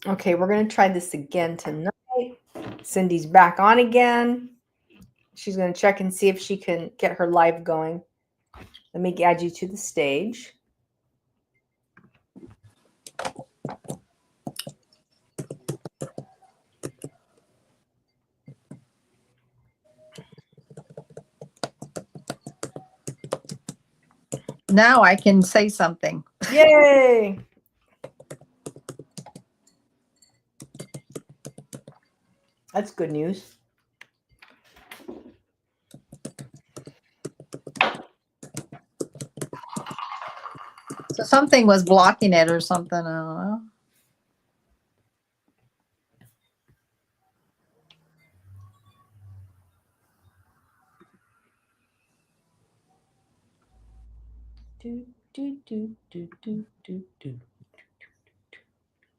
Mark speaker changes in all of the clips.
Speaker 1: Okay, we're going to try this again tonight. Cindy's back on again. She's going to check and see if she can get her live going. Let me add you to the stage.
Speaker 2: Now I can say something.
Speaker 1: Yay! That's good news.
Speaker 2: So something was blocking it or something. I don't know.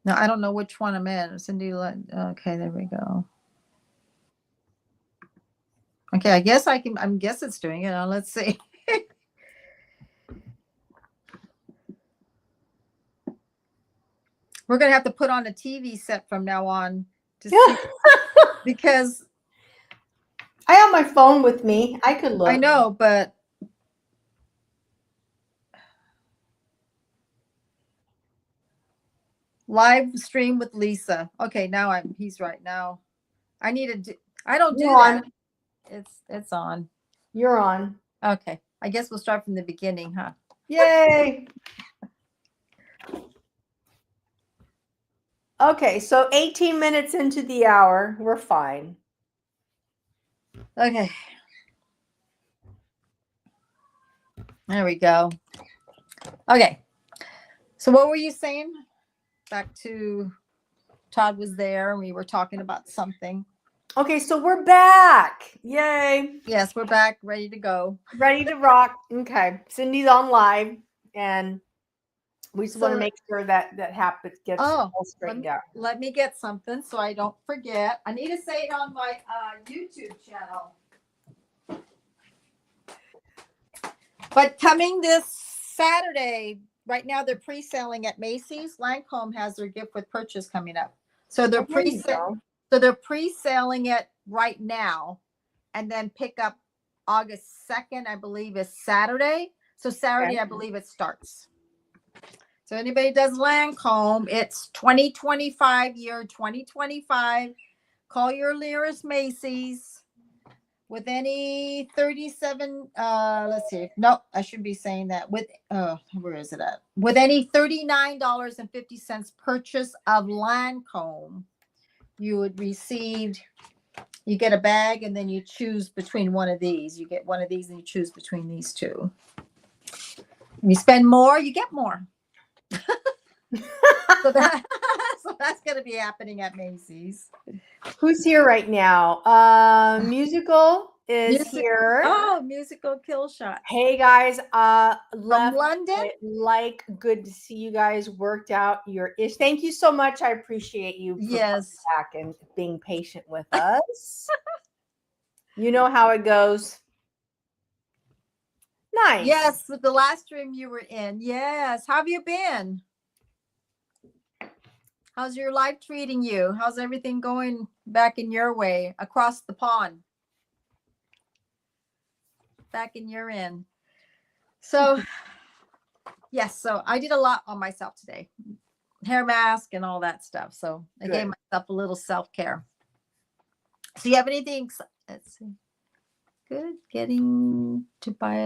Speaker 2: No, I don't know which one I'm in. Cindy, okay, there we go. Okay, I guess I can. I guess it's doing it. Now let's see. We're gonna have to put on a TV set from now on to see because
Speaker 1: I have my phone with me. I could look.
Speaker 2: I know, but live stream with Lisa. Okay, now he's right now. I need to I don't do that. It's on.
Speaker 1: You're on.
Speaker 2: Okay. I guess we'll start from the beginning, huh?
Speaker 1: Yay. Okay, so 18 minutes into the hour, we're fine.
Speaker 2: Okay. There we go. Okay. So what were you saying? Back to Todd was there and we were talking about something.
Speaker 1: Okay, so we're back. Yay.
Speaker 2: Yes, we're back, ready to go.
Speaker 1: Ready to rock. Okay. Cindy's on live and we just want to make sure that gets all straightened out.
Speaker 2: Let me get something so I don't forget. I need to say it on my YouTube channel. But coming this Saturday, right now they're pre-selling at Macy's. Lancome has their gift with purchase coming up. So they're pre-selling it right now and then pick up August 2nd, I believe is Saturday. So Saturday, I believe it starts. So anybody does Lancome, it's 2025, year 2025. Call your nearest Macy's with any 37, let's see. No, I should be saying that with, where is it at? With any $39.50 purchase of Lancome, you would receive, you get a bag and then you choose between one of these. You get one of these and you choose between these two. If you spend more, you get more. so that's going to be happening at Macy's.
Speaker 1: Who's here right now? Musical is here.
Speaker 2: Oh, Musical Kill Shot.
Speaker 1: Hey guys,
Speaker 2: from London.
Speaker 1: Good to see you guys worked out your ish. Thank you so much. I appreciate you for coming back and being patient with us. You know how it goes. Nice.
Speaker 2: Yes, with the last stream you were in. Yes. How have you been? How's your life treating you? How's everything going back in your way across the pond? Back in your end. So, yes. So I did a lot on myself today. Hair mask and all that stuff. So I gave myself a little self-care. So you have anything? Let's see. Good. Getting to buy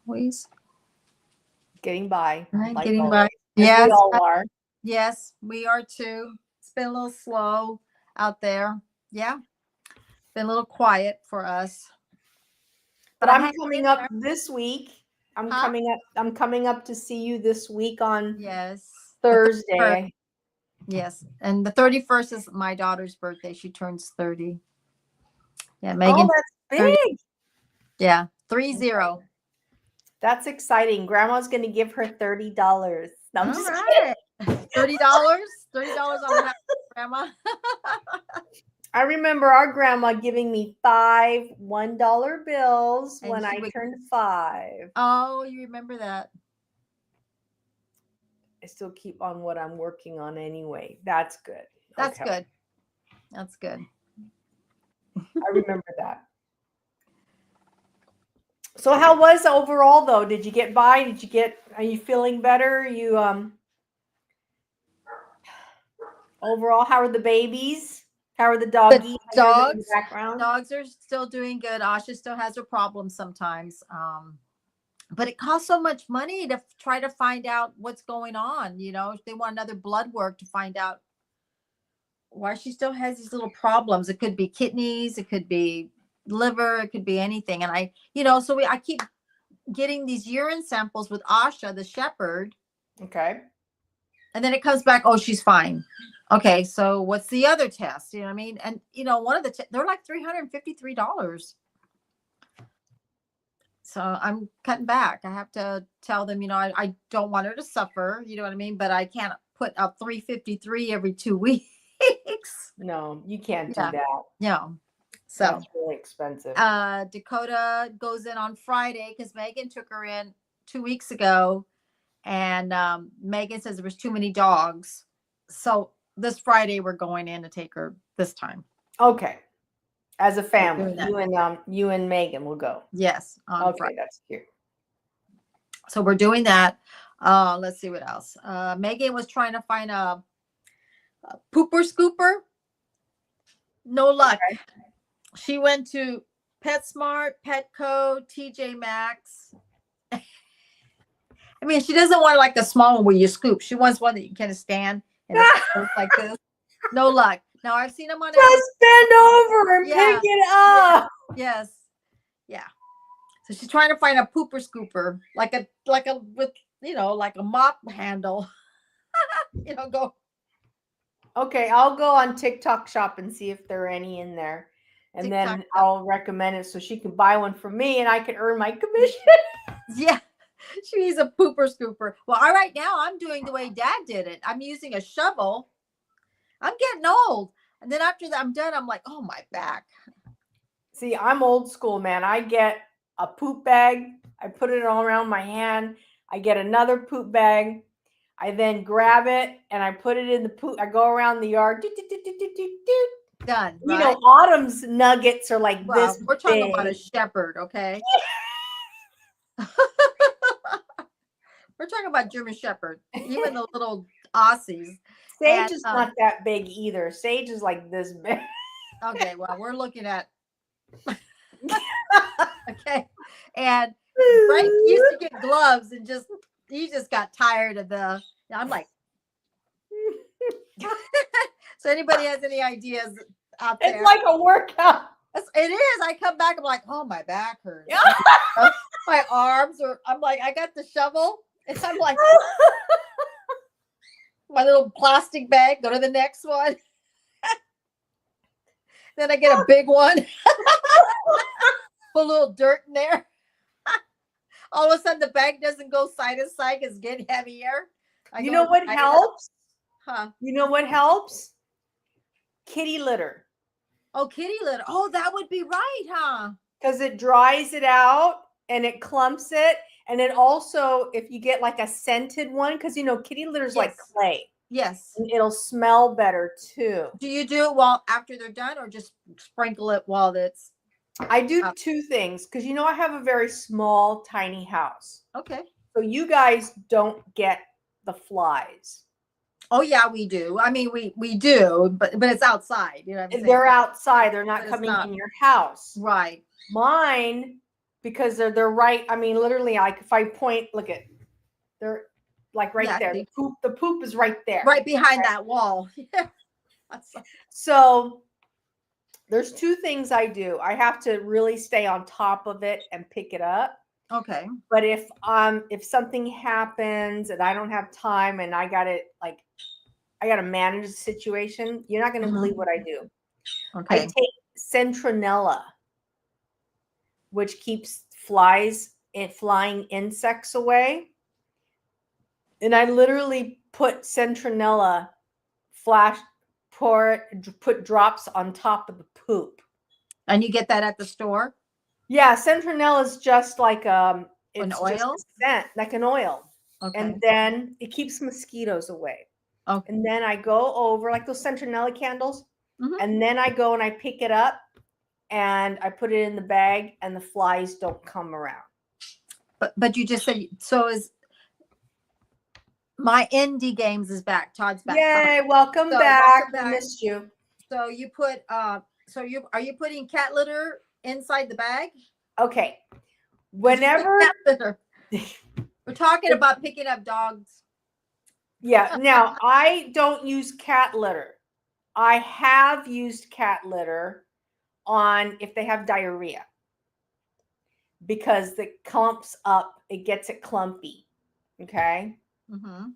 Speaker 2: always.
Speaker 1: Getting by.
Speaker 2: Getting by.
Speaker 1: Yes. We all are.
Speaker 2: Yes, we are too. It's been a little slow out there. Yeah. Been a little quiet for us.
Speaker 1: But I'm coming up this week. I'm coming up to see you this week on Thursday.
Speaker 2: Yes. And the 31st is my daughter's birthday. She turns 30. Yeah, Megan.
Speaker 1: Oh, that's big.
Speaker 2: 30. Yeah, 30.
Speaker 1: That's exciting. Grandma's going to give her $30. No, I'm just
Speaker 2: kidding. $30? $30 on behalf of Grandma.
Speaker 1: I remember our grandma giving me 5 $1 bills and when I turned 5.
Speaker 2: Oh, you remember that?
Speaker 1: I still keep on what I'm working on anyway. That's good.
Speaker 2: That's good. That's good.
Speaker 1: I remember that. So how was overall though? Did you get by? Are you feeling better? Overall, how are the babies? How are the doggies?
Speaker 2: Dogs are still doing good. Asha still has her problems sometimes. But it costs so much money to try to find out what's going on. If they want another blood work to find out why she still has these little problems. It could be kidneys, it could be liver, it could be anything. And I keep getting these urine samples with Asha, the shepherd.
Speaker 1: Okay.
Speaker 2: And then it comes back, oh, she's fine. Okay, so what's the other test? You know what I mean? And one of they're like $353. So I'm cutting back. I have to tell them, I don't want her to suffer, you know what I mean? But I can't put up $353 every 2 weeks.
Speaker 1: No, you can't do that.
Speaker 2: Yeah. So
Speaker 1: that's really expensive.
Speaker 2: Dakota goes in on Friday because Megan took her in 2 weeks ago. And Megan says there was too many dogs. So this Friday we're going in to take her this time.
Speaker 1: Okay. As a family, you and Megan will go.
Speaker 2: Yes.
Speaker 1: Okay,
Speaker 2: Friday.
Speaker 1: that's cute.
Speaker 2: So we're doing that. Let's see what else. Megan was trying to find a pooper scooper. No luck. Okay. She went to PetSmart, Petco, TJ Maxx. I mean, she doesn't want like a small one where you scoop. She wants one that you can kind of stand and it's like this. No luck. Now I've seen them on.
Speaker 1: Just bend over and pick it up.
Speaker 2: Yes. Yeah. So she's trying to find a pooper scooper, like a with like a mop handle. Go.
Speaker 1: Okay, I'll go on TikTok shop and see if there are any in there, and then I'll recommend it so she can buy one for me and I can earn my commission.
Speaker 2: Yeah. She needs a pooper scooper. Well, all right, now I'm doing the way Dad did it. I'm using a shovel. I'm getting old. And then after that, I'm done. I'm like, oh, my back.
Speaker 1: See, I'm old school, man. I get a poop bag. I put it all around my hand. I get another poop bag. I then grab it and I put it in the poop. I go around the yard.
Speaker 2: Done.
Speaker 1: You know, Autumn's nuggets are like this.
Speaker 2: We're talking about a shepherd, okay? We're talking about German Shepherd, even the little Aussies.
Speaker 1: Sage is not that big either. Sage is like this big.
Speaker 2: Okay, well, we're looking at. Okay, and Frank used to get gloves and he just got tired of the. I'm like. So anybody has any ideas out there?
Speaker 1: It's like a workout.
Speaker 2: It is. I come back. I'm like, oh, my back hurts. My arms are. I'm like, I got the shovel. And I'm like, my little plastic bag. Go to the next one. Then I get a big one. Put a little dirt in there. All of a sudden, the bag doesn't go side to side. It's getting heavier.
Speaker 1: You know what helps?
Speaker 2: Huh?
Speaker 1: You know what helps? Kitty litter.
Speaker 2: Oh, kitty litter. Oh, that would be right, huh?
Speaker 1: Because it dries it out and it clumps it. And it also, if you get like a scented one, because kitty litter is like clay.
Speaker 2: Yes.
Speaker 1: And it'll smell better too.
Speaker 2: Do you do it after they're done or just sprinkle it while it's?
Speaker 1: I do two things because I have a very small, tiny house.
Speaker 2: Okay.
Speaker 1: So you guys don't get the flies.
Speaker 2: Oh yeah, we do. I mean, we do, but it's outside. You know what I'm saying?
Speaker 1: They're outside. They're not coming in your house.
Speaker 2: Right.
Speaker 1: Mine, because they're right. I mean, literally, like if I point, look at, they're like right there. The poop is right there.
Speaker 2: Right behind that wall.
Speaker 1: So there's two things I do. I have to really stay on top of it and pick it up.
Speaker 2: Okay.
Speaker 1: But if something happens and I don't have time and I gotta manage the situation, you're not gonna believe what I do.
Speaker 2: Okay.
Speaker 1: I take Centronella, which keeps flies and flying insects away. And I literally put Centronella, put drops on top of the poop.
Speaker 2: And you get that at the store?
Speaker 1: Yeah, Centronella is just like
Speaker 2: an oil?
Speaker 1: Scent, like an oil.
Speaker 2: Okay.
Speaker 1: And then it keeps mosquitoes away.
Speaker 2: Okay.
Speaker 1: And then I go over like those Centinela candles.
Speaker 2: Mhm.
Speaker 1: And then I go and I pick it up and I put it in the bag and the flies don't come around.
Speaker 2: But you just said, so is my indie games is back. Todd's back.
Speaker 1: Yay, welcome
Speaker 2: So,
Speaker 1: back.
Speaker 2: welcome back.
Speaker 1: I missed you.
Speaker 2: So you put so you are you putting cat litter inside the bag?
Speaker 1: Okay. Whenever
Speaker 2: cat litter. We're talking about picking up dogs.
Speaker 1: Yeah, now I don't use cat litter. I have used cat litter on if they have diarrhea because it clumps up, it gets it clumpy. Okay.
Speaker 2: Mm-hmm.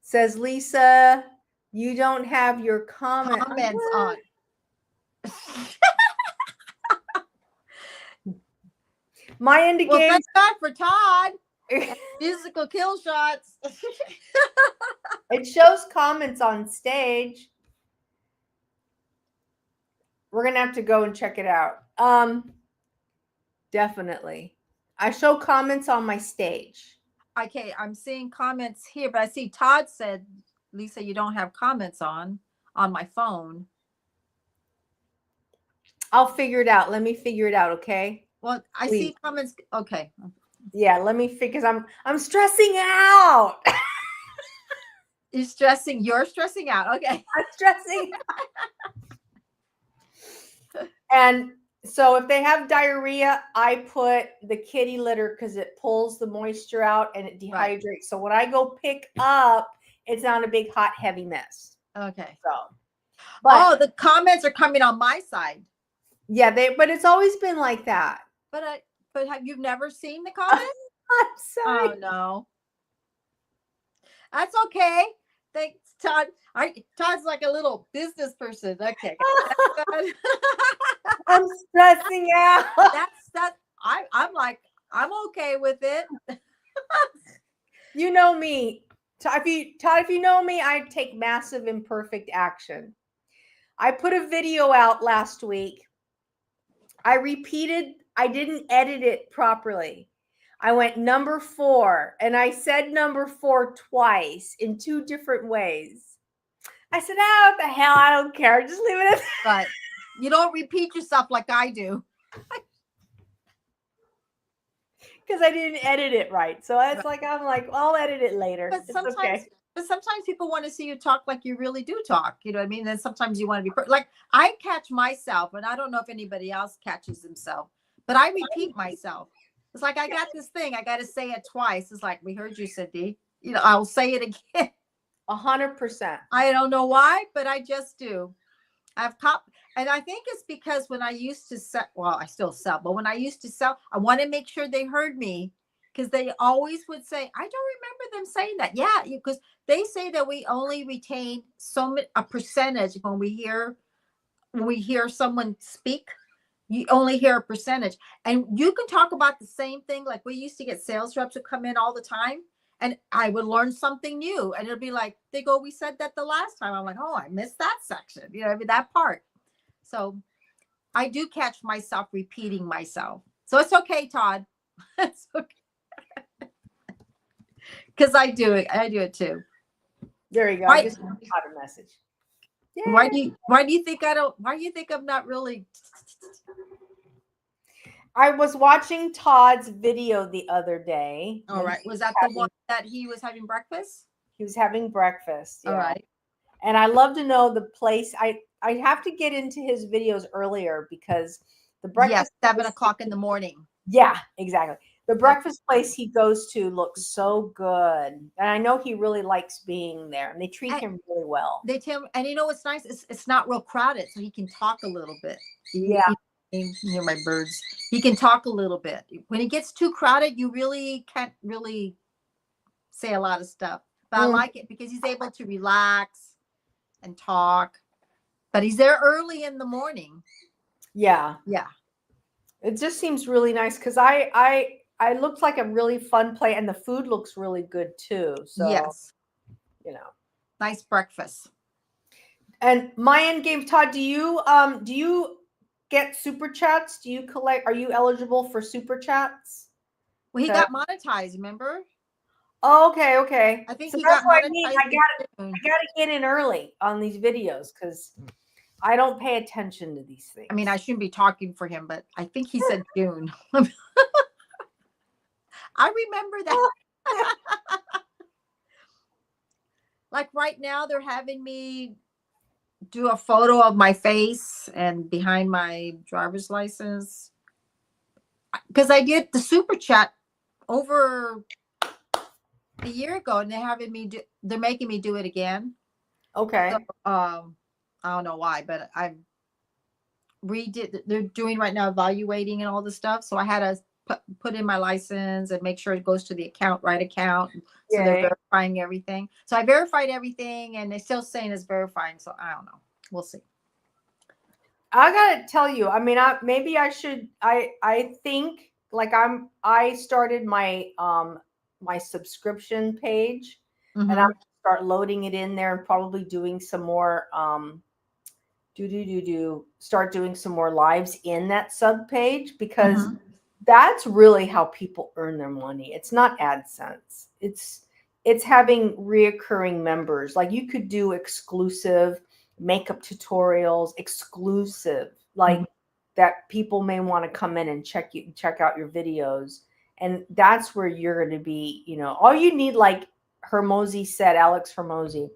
Speaker 1: Says Lisa, you don't have your comments
Speaker 2: on.
Speaker 1: My indie
Speaker 2: Well,
Speaker 1: games.
Speaker 2: thank God for Todd. Musical kill shots.
Speaker 1: It shows comments on stage. We're gonna have to go and check it out. Definitely. I show comments on my stage.
Speaker 2: Okay, I'm seeing comments here, but I see Todd said, Lisa, you don't have comments on my phone.
Speaker 1: I'll figure it out. Let me figure it out, okay?
Speaker 2: Well, I see comments. Okay.
Speaker 1: Yeah, let me figure because I'm stressing out.
Speaker 2: You're stressing out. Okay.
Speaker 1: I'm stressing out. And so if they have diarrhea, I put the kitty litter because it pulls the moisture out and it dehydrates. Right. So when I go pick up, it's not a big, hot, heavy mess.
Speaker 2: Okay.
Speaker 1: So,
Speaker 2: the comments are coming on my side.
Speaker 1: Yeah, but it's always been like that.
Speaker 2: But have you never seen the comments?
Speaker 1: I'm sorry.
Speaker 2: Oh no. That's okay. Thanks, Todd. Todd's like a little business person. Okay.
Speaker 1: I'm stressing out.
Speaker 2: I'm like, I'm okay with it.
Speaker 1: You know me. Todd, if you know me, I take massive imperfect action. I put a video out last week. I didn't edit it properly. I went number 4 and I said number 4 twice in 2 different ways. I said, what the hell? I don't care. Just leave it at that.
Speaker 2: But you don't repeat yourself like I do.
Speaker 1: Because I didn't edit it right. So it's like, I'm like, I'll edit it later.
Speaker 2: But sometimes people want to see you talk like you really do talk. You know what I mean? And sometimes you want to be like, I catch myself, and I don't know if anybody else catches themselves, but I repeat myself. It's like, I got this thing. I got to say it twice. It's like, we heard you, Cindy. I'll say it again.
Speaker 1: 100%.
Speaker 2: I don't know why, but I just do. And I think it's because when I used to sell, well, I still sell, but when I used to sell, I want to make sure they heard me, because they always would say, I don't remember them saying that. Yeah, because they say that we only retain a percentage when we hear someone speak. You only hear a percentage, and you can talk about the same thing. Like, we used to get sales reps who come in all the time, and I would learn something new, and it'll be like, they go, we said that the last time. I'm like, oh, I missed that section. I mean, that part. So I do catch myself repeating myself. So it's okay, Todd. It's okay. Because I do it too.
Speaker 1: There you go. I just got a message.
Speaker 2: Yay. Why do you think I'm not really?
Speaker 1: I was watching Todd's video the other day.
Speaker 2: All right. Was that the one that he was having breakfast?
Speaker 1: He was having breakfast. Yeah.
Speaker 2: All right.
Speaker 1: And I love to know the place. I have to get into his videos earlier because the breakfast.
Speaker 2: Yes, 7:00 in the morning.
Speaker 1: Yeah, exactly. The breakfast place he goes to looks so good. And I know he really likes being there, and they treat him really well.
Speaker 2: They tell him, and what's nice? It's not real crowded, so he can talk a little bit.
Speaker 1: Yeah.
Speaker 2: Near my birds. He can talk a little bit. When it gets too crowded, you really can't really say a lot of stuff. But I like it because he's able to relax and talk. But he's there early in the morning.
Speaker 1: Yeah.
Speaker 2: Yeah.
Speaker 1: It just seems really nice because I looked like a really fun play, and the food looks really good too. So
Speaker 2: yes,
Speaker 1: nice
Speaker 2: breakfast.
Speaker 1: And my end game, Todd, do you get super chats? Are you eligible for super chats?
Speaker 2: Well, he got monetized, remember?
Speaker 1: Oh, okay, okay.
Speaker 2: I think
Speaker 1: So
Speaker 2: he
Speaker 1: that's
Speaker 2: got
Speaker 1: what I mean.
Speaker 2: monetized in June.
Speaker 1: I gotta get in early on these videos because I don't pay attention to these
Speaker 2: I mean, I
Speaker 1: things.
Speaker 2: shouldn't be talking for him, but I think he said June. I remember that. Like right now, they're having me do a photo of my face and behind my driver's license because I did the super chat over a year ago, and they're making me do it again.
Speaker 1: Okay.
Speaker 2: So, I don't know why, but I redid. They're doing right now evaluating and all the stuff. So I had to put in my license and make sure it goes to the right account. So they're
Speaker 1: Yay.
Speaker 2: verifying everything. So I verified everything, and they're still saying it's verifying. So I don't know. We'll see.
Speaker 1: I gotta tell you, I mean, maybe I should. I think like I started my subscription page, and I'm
Speaker 2: Mm-hmm.
Speaker 1: gonna start loading it in there and probably doing some more start doing some more lives in that sub page because
Speaker 2: Mm-hmm.
Speaker 1: that's really how people earn their money. It's not AdSense. It's having reoccurring members. Like you could do exclusive makeup tutorials, exclusive, like
Speaker 2: Mm-hmm.
Speaker 1: that people may want to come in and check out your videos. And that's where you're going to be, all you need, like Hermosi said, Alex Hermosi,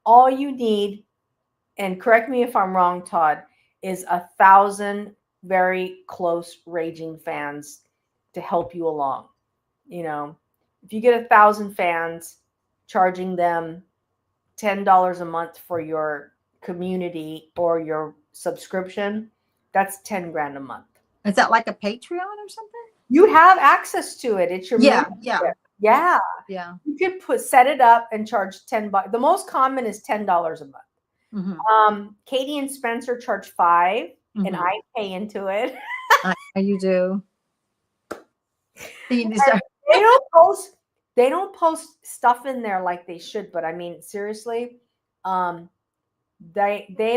Speaker 1: all you need, and correct me if I'm wrong, Todd, is 1,000 very close raging fans to help you along. If you get 1,000 fans, charging them $10 a month for your community or your subscription, that's 10 grand a month.
Speaker 2: Is that like a Patreon or something?
Speaker 1: You have access to it. It's your
Speaker 2: Yeah,
Speaker 1: membership. Yeah.
Speaker 2: yeah.
Speaker 1: You could set it up and charge $10. The most common is $10 a month. Katie and Spencer charge $5, and I pay into it.
Speaker 2: You do.
Speaker 1: They don't post stuff in there like they should, but I mean, seriously, they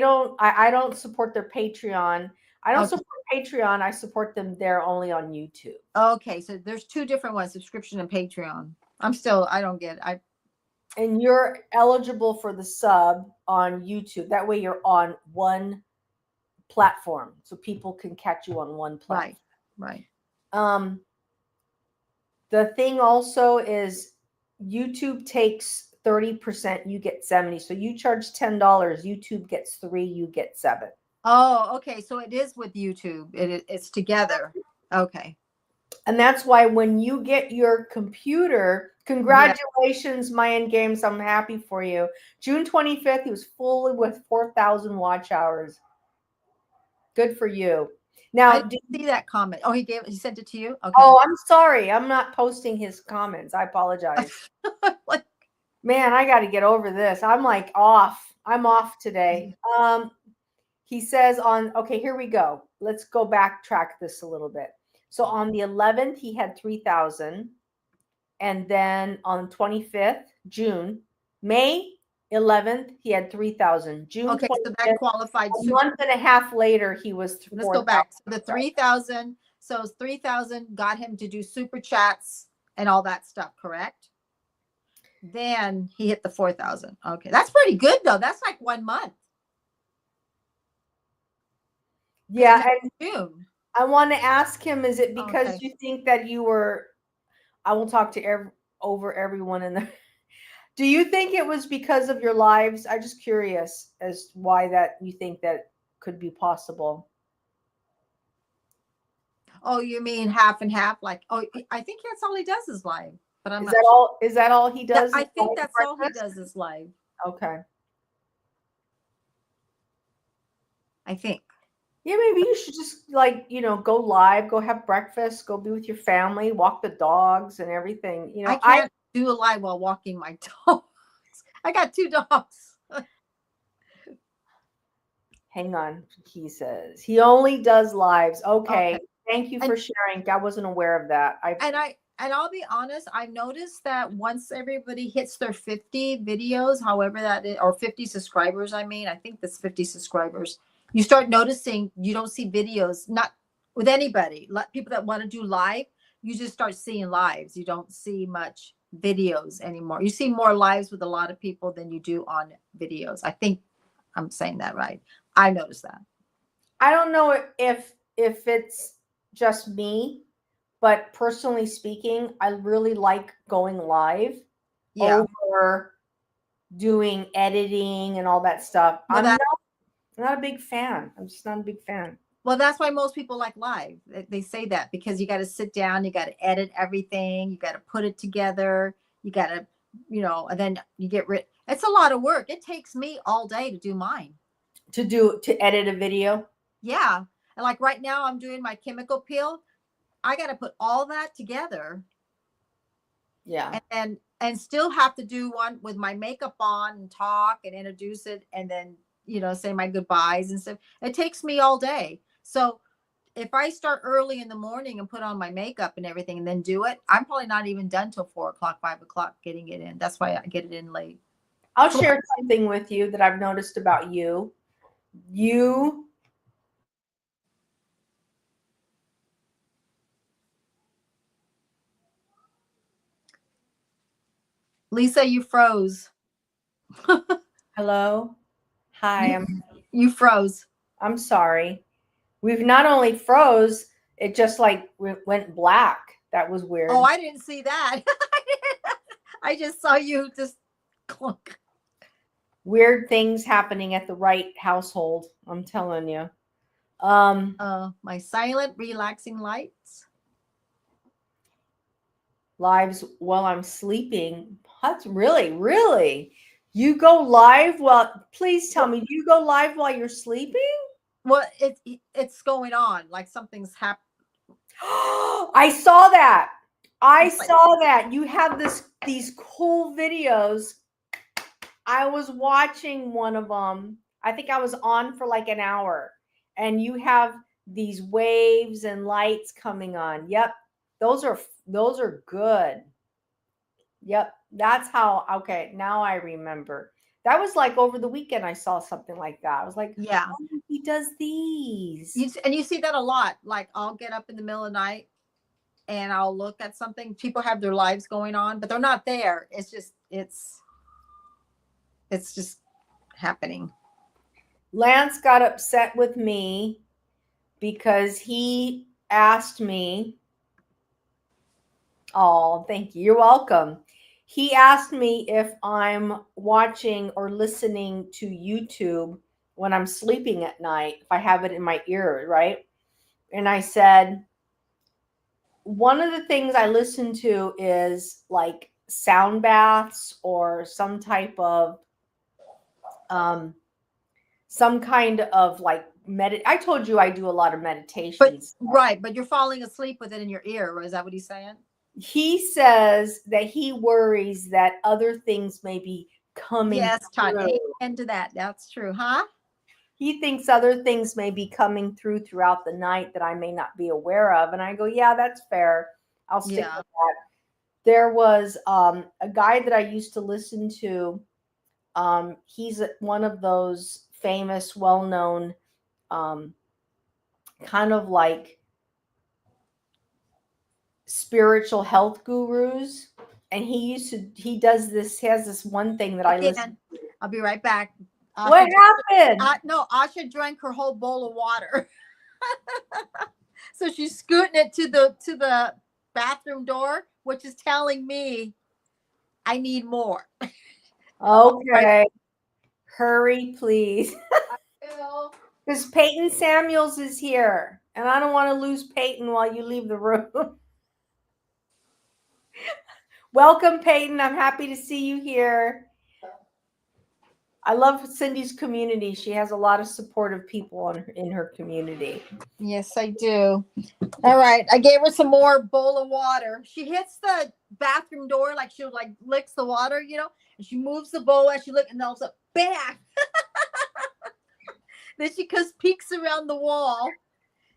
Speaker 1: don't. I don't support their Patreon. I don't support Patreon. I support them there only on YouTube.
Speaker 2: Okay, so there's two different ones: subscription and Patreon. I don't get it.
Speaker 1: And you're eligible for the sub on YouTube. That way, you're on one platform, so people can catch you on one platform.
Speaker 2: Right.
Speaker 1: The thing also is YouTube takes 30%, you get 70. So you charge $10, YouTube gets 3, you get 7.
Speaker 2: Oh, okay. So it is with YouTube. It's together. Okay.
Speaker 1: And that's why when you get your computer, congratulations, Mayan Games. I'm happy for you. June 25th, he was fully with 4,000 watch hours. Good for you. Now,
Speaker 2: I didn't see that comment. Oh, he sent it to you? Okay.
Speaker 1: Oh, I'm sorry. I'm not posting his comments. I apologize. Man, I got to get over this. I'm like off. I'm off today. He says okay, here we go. Let's go backtrack this a little bit. So on the 11th, he had 3,000. And then on 25th, May 11th, he had 3,000. June
Speaker 2: okay, 25th, so that qualified.
Speaker 1: A month and a half later, he was 4,000.
Speaker 2: Let's go back. So the 3,000. So 3,000 got him to do super chats and all that stuff, correct? Then he hit the 4,000. Okay, that's pretty good though. That's like 1 month.
Speaker 1: Yeah, and
Speaker 2: June.
Speaker 1: I want to ask him: is it because you think that you were? I will talk to over everyone in there. Do you think it was because of your lives? I'm just curious as why that you think that could be possible.
Speaker 2: Oh, you mean half and half? Like, oh, I think that's all he does is live. But I'm
Speaker 1: is
Speaker 2: not
Speaker 1: that
Speaker 2: sure.
Speaker 1: all? Is that all he does?
Speaker 2: I think that's all he does is live.
Speaker 1: Okay.
Speaker 2: I think.
Speaker 1: Yeah, maybe you should just go live, go have breakfast, go be with your family, walk the dogs and everything.
Speaker 2: I can't do a live while walking my dogs. I got 2 dogs.
Speaker 1: Hang on, he says he only does lives. Okay. Thank you for sharing. I wasn't aware of that.
Speaker 2: And I'll be honest, I've noticed that once everybody hits their 50 videos, however that is, or 50 subscribers, I think that's 50 subscribers, you start noticing you don't see videos, not with anybody. People that want to do live, you just start seeing lives. You don't see much videos anymore. You see more lives with a lot of people than you do on videos. I think I'm saying that right. I noticed that.
Speaker 1: I don't know if it's just me, but personally speaking, I really like going live
Speaker 2: Yeah.
Speaker 1: over doing editing and all that stuff.
Speaker 2: Well,
Speaker 1: I'm not a big fan. I'm just not a big fan.
Speaker 2: Well, that's why most people like live. They say that because you got to sit down, you got to edit everything, you got to put it together, you got to, and then you get rid. It's a lot of work. It takes me all day to do mine.
Speaker 1: To edit a video.
Speaker 2: Yeah. And like right now, I'm doing my chemical peel. I got to put all that together.
Speaker 1: Yeah.
Speaker 2: And still have to do one with my makeup on and talk and introduce it and then, say my goodbyes and stuff. It takes me all day. So if I start early in the morning and put on my makeup and everything and then do it, I'm probably not even done till 4 o'clock, 5 o'clock getting it in. That's why I get it in late.
Speaker 1: I'll share something with you that I've noticed about you.
Speaker 2: Lisa, you froze.
Speaker 1: Hello. Hi.
Speaker 2: You froze.
Speaker 1: I'm sorry. We've not only froze, it just like went black. That was weird.
Speaker 2: Oh, I didn't see that. I just saw you just clunk.
Speaker 1: Weird things happening at the right household. I'm telling you.
Speaker 2: My silent, relaxing lights.
Speaker 1: Lives while I'm sleeping. That's really. You go live while? Please tell me, do you go live while you're sleeping?
Speaker 2: Well, it's going on like something's happening.
Speaker 1: I saw that. Saw that. You have these cool videos. I was watching one of them. I think I was on for like an hour, and you have these waves and lights coming on. Yep. Those are good. Yep. That's how, okay, now I remember. That was like over the weekend I saw something like that. I was like,
Speaker 2: yeah,
Speaker 1: oh, he does these.
Speaker 2: You see that a lot. Like I'll get up in the middle of the night and I'll look at something. People have their lives going on, but they're not there. It's just happening.
Speaker 1: Lance got upset with me because he asked me. Oh, thank you. You're welcome. He asked me if I'm watching or listening to YouTube when I'm sleeping at night, if I have it in my ear, right? And I said, one of the things I listen to is like sound baths or some kind of like I told you I do a lot of meditations.
Speaker 2: But you're falling asleep with it in your ear. Is that what he's saying?
Speaker 1: He says that he worries that other things may be coming.
Speaker 2: Yes, Todd. Amen to that. That's true, huh?
Speaker 1: He thinks other things may be coming throughout the night that I may not be aware of. And I go, yeah, that's fair. I'll stick with that. There was a guy that I used to listen to. He's one of those famous, well-known, kind of like spiritual health gurus. And he has this one thing that I listen to.
Speaker 2: I'll be right back.
Speaker 1: What happened?
Speaker 2: No, Asha drank her whole bowl of water. So she's scooting it to the bathroom door, which is telling me I need more.
Speaker 1: Okay. Hurry, please. Because Peyton Samuels is here, and I don't want to lose Peyton while you leave the room. Welcome, Peyton. I'm happy to see you here. I love Cindy's community. She has a lot of supportive people in her community.
Speaker 2: Yes, I do. All right. I gave her some more bowl of water. She hits the bathroom door like she like licks the water, and she moves the bowl as she looks, and all of a sudden, bam! Then she peeks around the wall.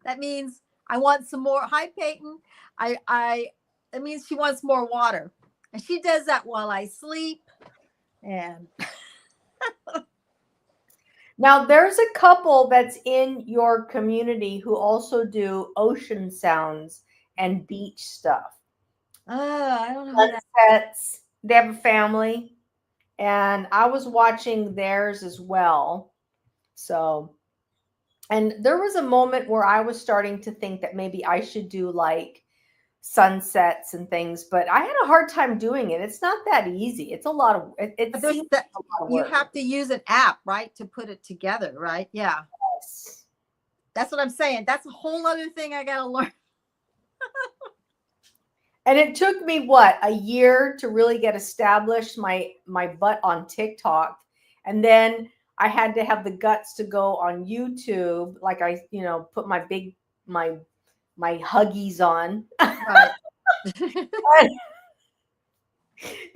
Speaker 2: That means I want some more. Hi, Peyton. That means she wants more water. And she does that while I sleep. And
Speaker 1: now there's a couple that's in your community who also do ocean sounds and beach stuff.
Speaker 2: I don't know who that.
Speaker 1: Sunsets. They have a family, and I was watching theirs as well. So, and there was a moment where I was starting to think that maybe I should do like sunsets and things, but I had a hard time doing it. It's not that easy. It's a lot of it
Speaker 2: But there's
Speaker 1: seems
Speaker 2: that
Speaker 1: a lot of
Speaker 2: you
Speaker 1: work.
Speaker 2: have to use an app, right, to put it together, right? Yeah.
Speaker 1: Yes.
Speaker 2: That's what I'm saying. That's a whole other thing I gotta learn.
Speaker 1: And it took me what, a year to really get established my butt on TikTok. And then I had to have the guts to go on YouTube, like put my my huggies on
Speaker 2: Right.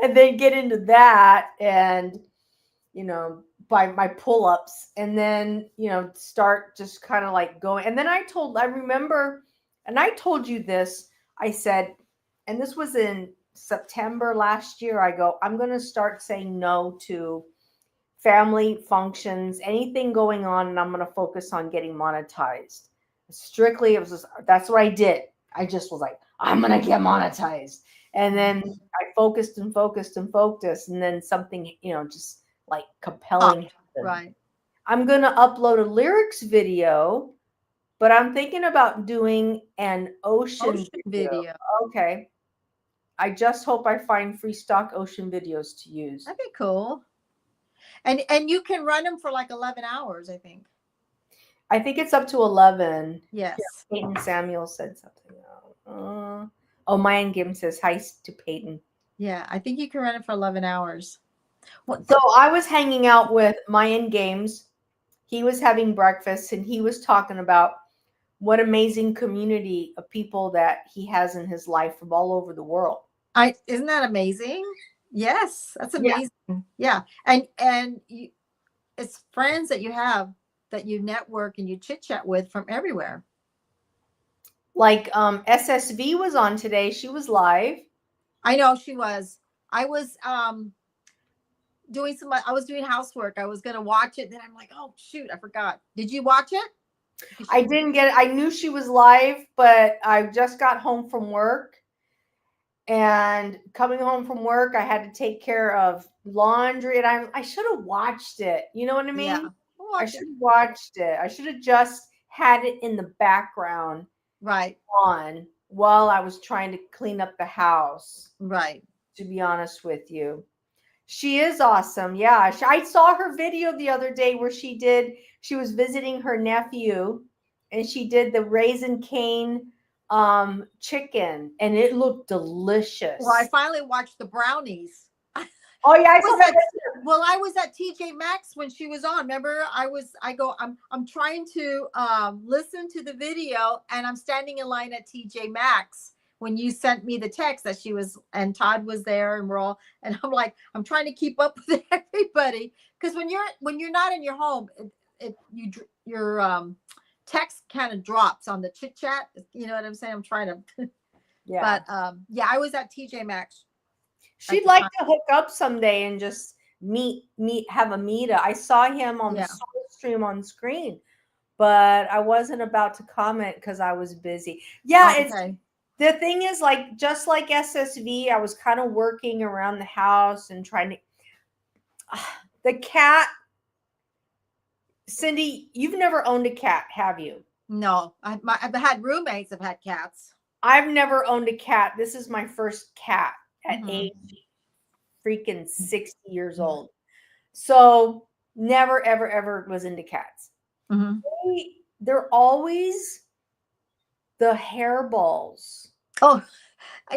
Speaker 1: and then get into that and by my pull-ups and then start just kind of like going. And then I remember, and I told you this, I said, and this was in September last year, I go, I'm going to start saying no to family functions, anything going on, and I'm going to focus on getting monetized. Strictly, it was just, that's what I did. I just was like, I'm going to get monetized. And then I focused and focused and focused, and then something, just like compelling happened.
Speaker 2: Right.
Speaker 1: I'm going to upload a lyrics video, but I'm thinking about doing an ocean video. Okay. I just hope I find free stock ocean videos to use.
Speaker 2: That'd be cool. And you can run them for like 11 hours, I think.
Speaker 1: I think it's up to 11.
Speaker 2: Yes.
Speaker 1: Yeah, Peyton Samuel said something. Mayan Gim says hi to Peyton.
Speaker 2: Yeah, I think you can run it for 11 hours.
Speaker 1: So I was hanging out with Mayan Games. He was having breakfast and he was talking about what amazing community of people that he has in his life from all over the world.
Speaker 2: Isn't that amazing? Yes, that's amazing. Yeah. And it's friends that you have that you network and you chit chat with from everywhere.
Speaker 1: Like SSV was on today. She was live.
Speaker 2: I know she was. I was doing housework. I was gonna watch it, then I'm like, oh shoot, I forgot. Did you watch it?
Speaker 1: I didn't get it. I knew she was live, but I just got home from work. And coming home from work, I had to take care of laundry, and I should have watched it. You know what I mean?
Speaker 2: Yeah.
Speaker 1: I should have watched it. I should have just had it in the background,
Speaker 2: right,
Speaker 1: on while I was trying to clean up the house.
Speaker 2: Right.
Speaker 1: To be honest with you, she is awesome. Yeah, I saw her video the other day where she was visiting her nephew, and she did the Raisin Cane chicken, and it looked delicious.
Speaker 2: Well, I finally watched the brownies.
Speaker 1: Oh yeah, I saw that.
Speaker 2: Well, I was at TJ Maxx when she was on. Remember, I'm trying to listen to the video, and I'm standing in line at TJ Maxx when you sent me the text that she was, and Todd was there, and we're all, and I'm like, I'm trying to keep up with everybody, because when you're not in your home, your text kind of drops on the chit chat. You know what I'm saying? I'm trying to.
Speaker 1: Yeah.
Speaker 2: But yeah, I was at TJ Maxx.
Speaker 1: She'd like to hook up someday and just have a meetup. I saw him on the stream on screen, but I wasn't about to comment because I was busy. Yeah, it's the thing is, like, just like SSV, I was kind of working around the house and trying to. The cat, Cindy, you've never owned a cat, have you?
Speaker 2: No, I've had roommates have had cats.
Speaker 1: I've never owned a cat. This is my first cat at age freaking 60 years old. So never, ever, ever was into cats. They're always the hairballs.
Speaker 2: Oh,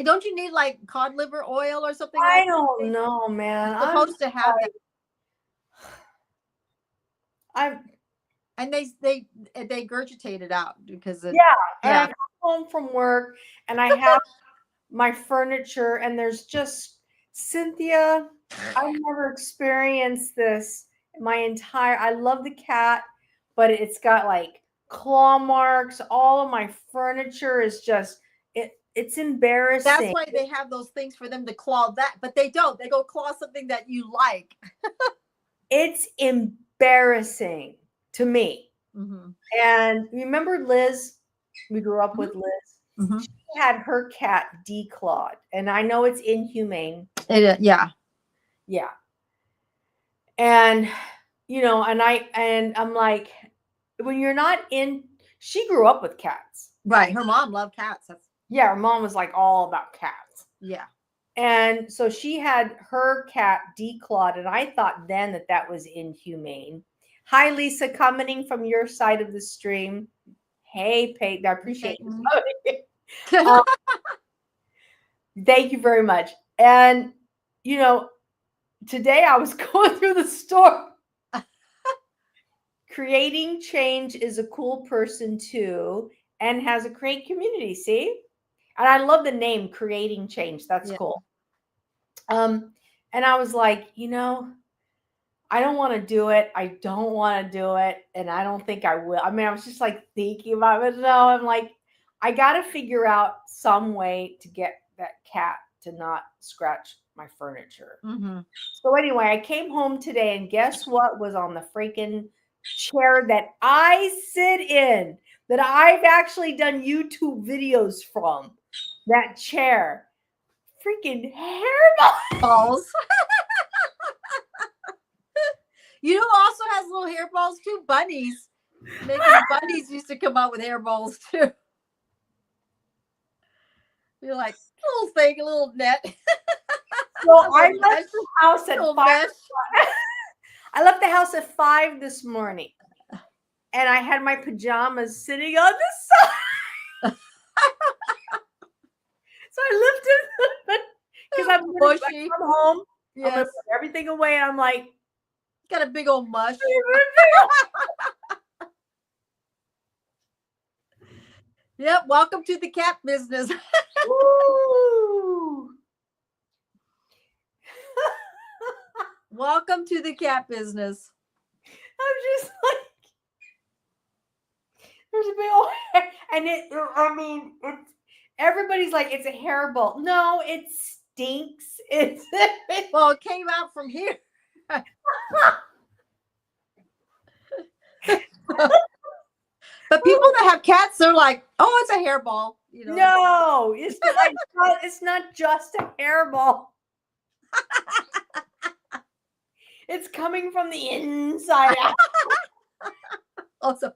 Speaker 2: don't you need like cod liver oil or something?
Speaker 1: I don't know, man.
Speaker 2: You're supposed to have
Speaker 1: that.
Speaker 2: And they regurgitate it out because
Speaker 1: and I come home from work and I have my furniture, and there's just, Cynthia, I've never experienced this I love the cat, but it's got like claw marks. All of my furniture is just, it's embarrassing.
Speaker 2: That's why they have those things for them to claw that, but they don't. They go claw something that you like.
Speaker 1: It's embarrassing to me. And remember Liz? We grew up with Liz. She had her cat declawed, and I know it's inhumane.
Speaker 2: Yeah.
Speaker 1: Yeah. And and I'm like, when you're not in, she grew up with cats.
Speaker 2: Right. Her mom loved cats.
Speaker 1: Yeah, her mom was like all about cats.
Speaker 2: Yeah.
Speaker 1: And so she had her cat declawed, and I thought then that was inhumane. Hi, Lisa, commenting from your side of the stream. Hey, Peyton, I appreciate you. Thank you very much. And, today I was going through the store. Creating change is a cool person too, and has a great community. See? And I love the name Creating Change. That's cool. And I was like, I don't want to do it. I don't want to do it. And I don't think I will. I mean, I was just like thinking about it. No, I'm like, I got to figure out some way to get that cat to not scratch my furniture.
Speaker 2: Mm-hmm.
Speaker 1: So anyway, I came home today, and guess what was on the freaking chair that I sit in, that I've actually done YouTube videos from? That chair. Freaking hairballs.
Speaker 2: You know who also has little hairballs too? Bunnies. Maybe bunnies used to come out with hairballs too. You're like, little thing, a little net.
Speaker 1: So I left the house at 5. I left the house at 5 this morning, and I had my pajamas sitting on the side. So I lifted because I'm going to come home. Yes. I'm going to put everything away, and I'm like,
Speaker 2: got a big old mush. Yep. Welcome to the cat business. Welcome to the cat business.
Speaker 1: I'm just like, there's a big old hair, and everybody's like, it's a hairball. No, it stinks.
Speaker 2: Well, it came out from here. But people that have cats, they're like, oh, it's a hairball.
Speaker 1: No, it's not just a hairball. It's coming from the inside out.
Speaker 2: Also,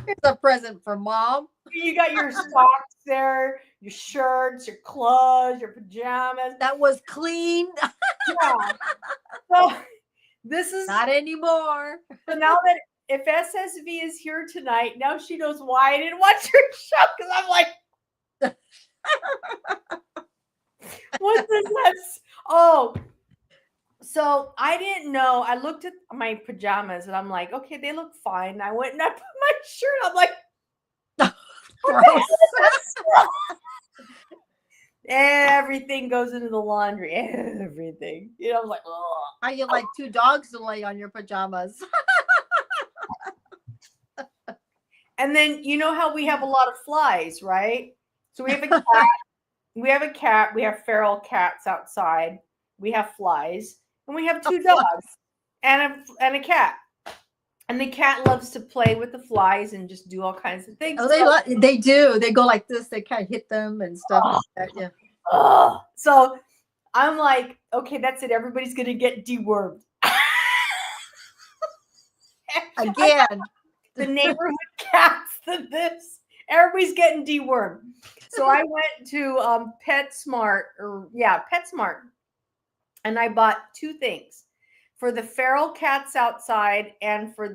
Speaker 2: it's a present from Mom.
Speaker 1: You got your socks there, your shirts, your clothes, your pajamas.
Speaker 2: That was clean.
Speaker 1: Yeah. So this is
Speaker 2: not anymore.
Speaker 1: So now that if SSV is here tonight, now she knows why I didn't watch her show, because I'm like, what does that? Oh, so I didn't know. I looked at my pajamas and I'm like, okay, they look fine. I went and I put my shirt. I'm like, gross. Everything goes into the laundry. Everything. I was like, oh.
Speaker 2: Are you like two dogs to lay on your pajamas?
Speaker 1: And then you know how we have a lot of flies, right? So we have a cat. We have feral cats outside. We have flies, and we have 2 dogs and a cat. And the cat loves to play with the flies and just do all kinds of things.
Speaker 2: Oh, they do. They go like this. They kind of hit them and stuff like that.
Speaker 1: Yeah. So I'm like, okay, that's it. Everybody's gonna get dewormed.
Speaker 2: Again.
Speaker 1: The neighborhood cats. This. Everybody's getting dewormed. So I went to PetSmart, and I bought 2 things for the feral cats outside and for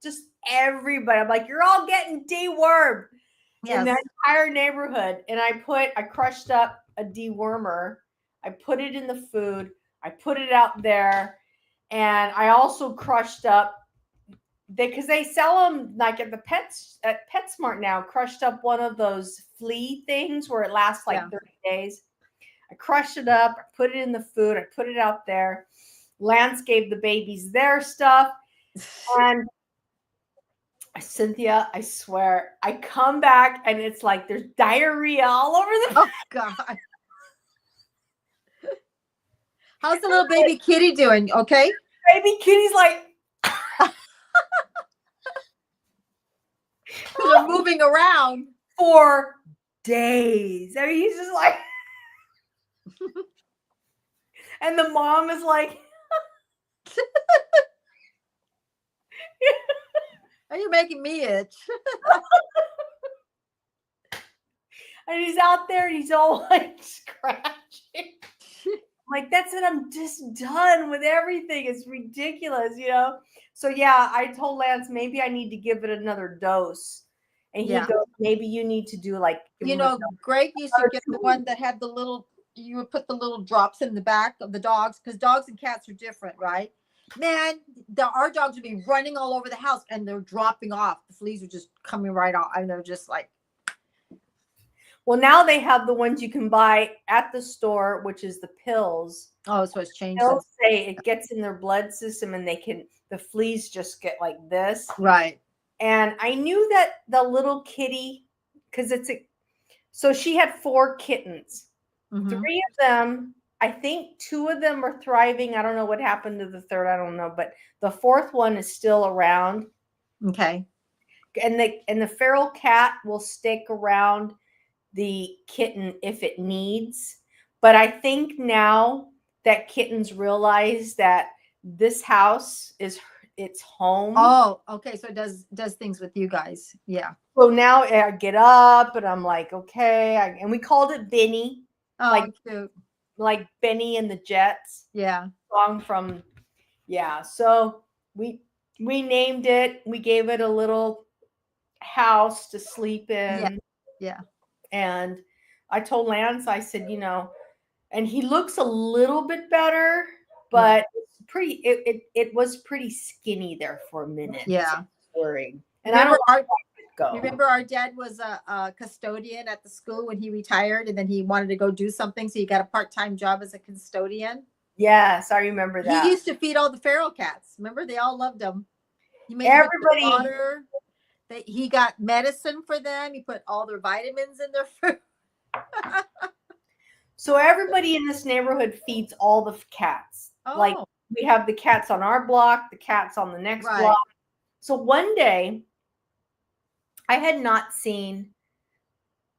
Speaker 1: just everybody. I'm like, you're all getting dewormed in the entire neighborhood. And I crushed up a dewormer. I put it in the food. I put it out there, and I also crushed up. Because they sell them like at PetSmart now, crushed up one of those flea things where it lasts like 30 days. I crushed it up, I put it in the food, I put it out there. Lance gave the babies their stuff. And Cynthia, I swear, I come back and it's like there's diarrhea all over the
Speaker 2: Oh God. How's the little baby kitty doing? Okay.
Speaker 1: Baby kitty's like
Speaker 2: they're moving around.
Speaker 1: for days. I mean, he's just like, and the mom is like,
Speaker 2: Are you making me itch?
Speaker 1: and he's out there and he's all like scratching. I'm like, that's it. I'm just done with everything. It's ridiculous, you know? So yeah, I told Lance maybe I need to give it another dose. And he
Speaker 2: Yeah.
Speaker 1: goes, maybe you need to do like,
Speaker 2: You know, Greg used to get the one that had the little, you would put the little drops in the back of the dogs, because dogs and cats are different, right? Man, our dogs would be running all over the house and they're dropping off. The fleas are just coming right off. And they're just like,
Speaker 1: well, now they have the ones you can buy at the store, which is the pills.
Speaker 2: oh, so it's changed.
Speaker 1: They'll say it gets in their blood system and the fleas just get like this.
Speaker 2: Right.
Speaker 1: And I knew that the little kitty, because so she had 4 kittens.
Speaker 2: Mm-hmm.
Speaker 1: 3 of them, I think 2 of them are thriving. I don't know what happened to the third. I don't know, but the 4th one is still around.
Speaker 2: Okay.
Speaker 1: And the feral cat will stick around the kitten if it needs. But I think now that kittens realize that this house is its home.
Speaker 2: Oh, okay. So it does things with you guys. Yeah.
Speaker 1: So now I get up and I'm like, okay. And we called it Benny.
Speaker 2: Oh,
Speaker 1: like
Speaker 2: cute.
Speaker 1: Like Benny and the Jets.
Speaker 2: Yeah.
Speaker 1: Song from, yeah. So we named it. We gave it a little house to sleep in.
Speaker 2: Yeah.
Speaker 1: And I told Lance, I said, you know, and he looks a little bit better, but it was pretty skinny there for a minute.
Speaker 2: Yeah.
Speaker 1: Worrying. And
Speaker 2: remember
Speaker 1: I don't go.
Speaker 2: Remember our dad was a custodian at the school when he retired, and then he wanted to go do something, so he got a part-time job as a custodian.
Speaker 1: Yes, I remember that.
Speaker 2: He used to feed all the feral cats. Remember, they all loved him. He made
Speaker 1: everybody
Speaker 2: water. He got medicine for them. He put all their vitamins in their food.
Speaker 1: So everybody in this neighborhood feeds all the cats.
Speaker 2: Oh.
Speaker 1: Like we have the cats on our block, the cats on the next block. So one day I had not seen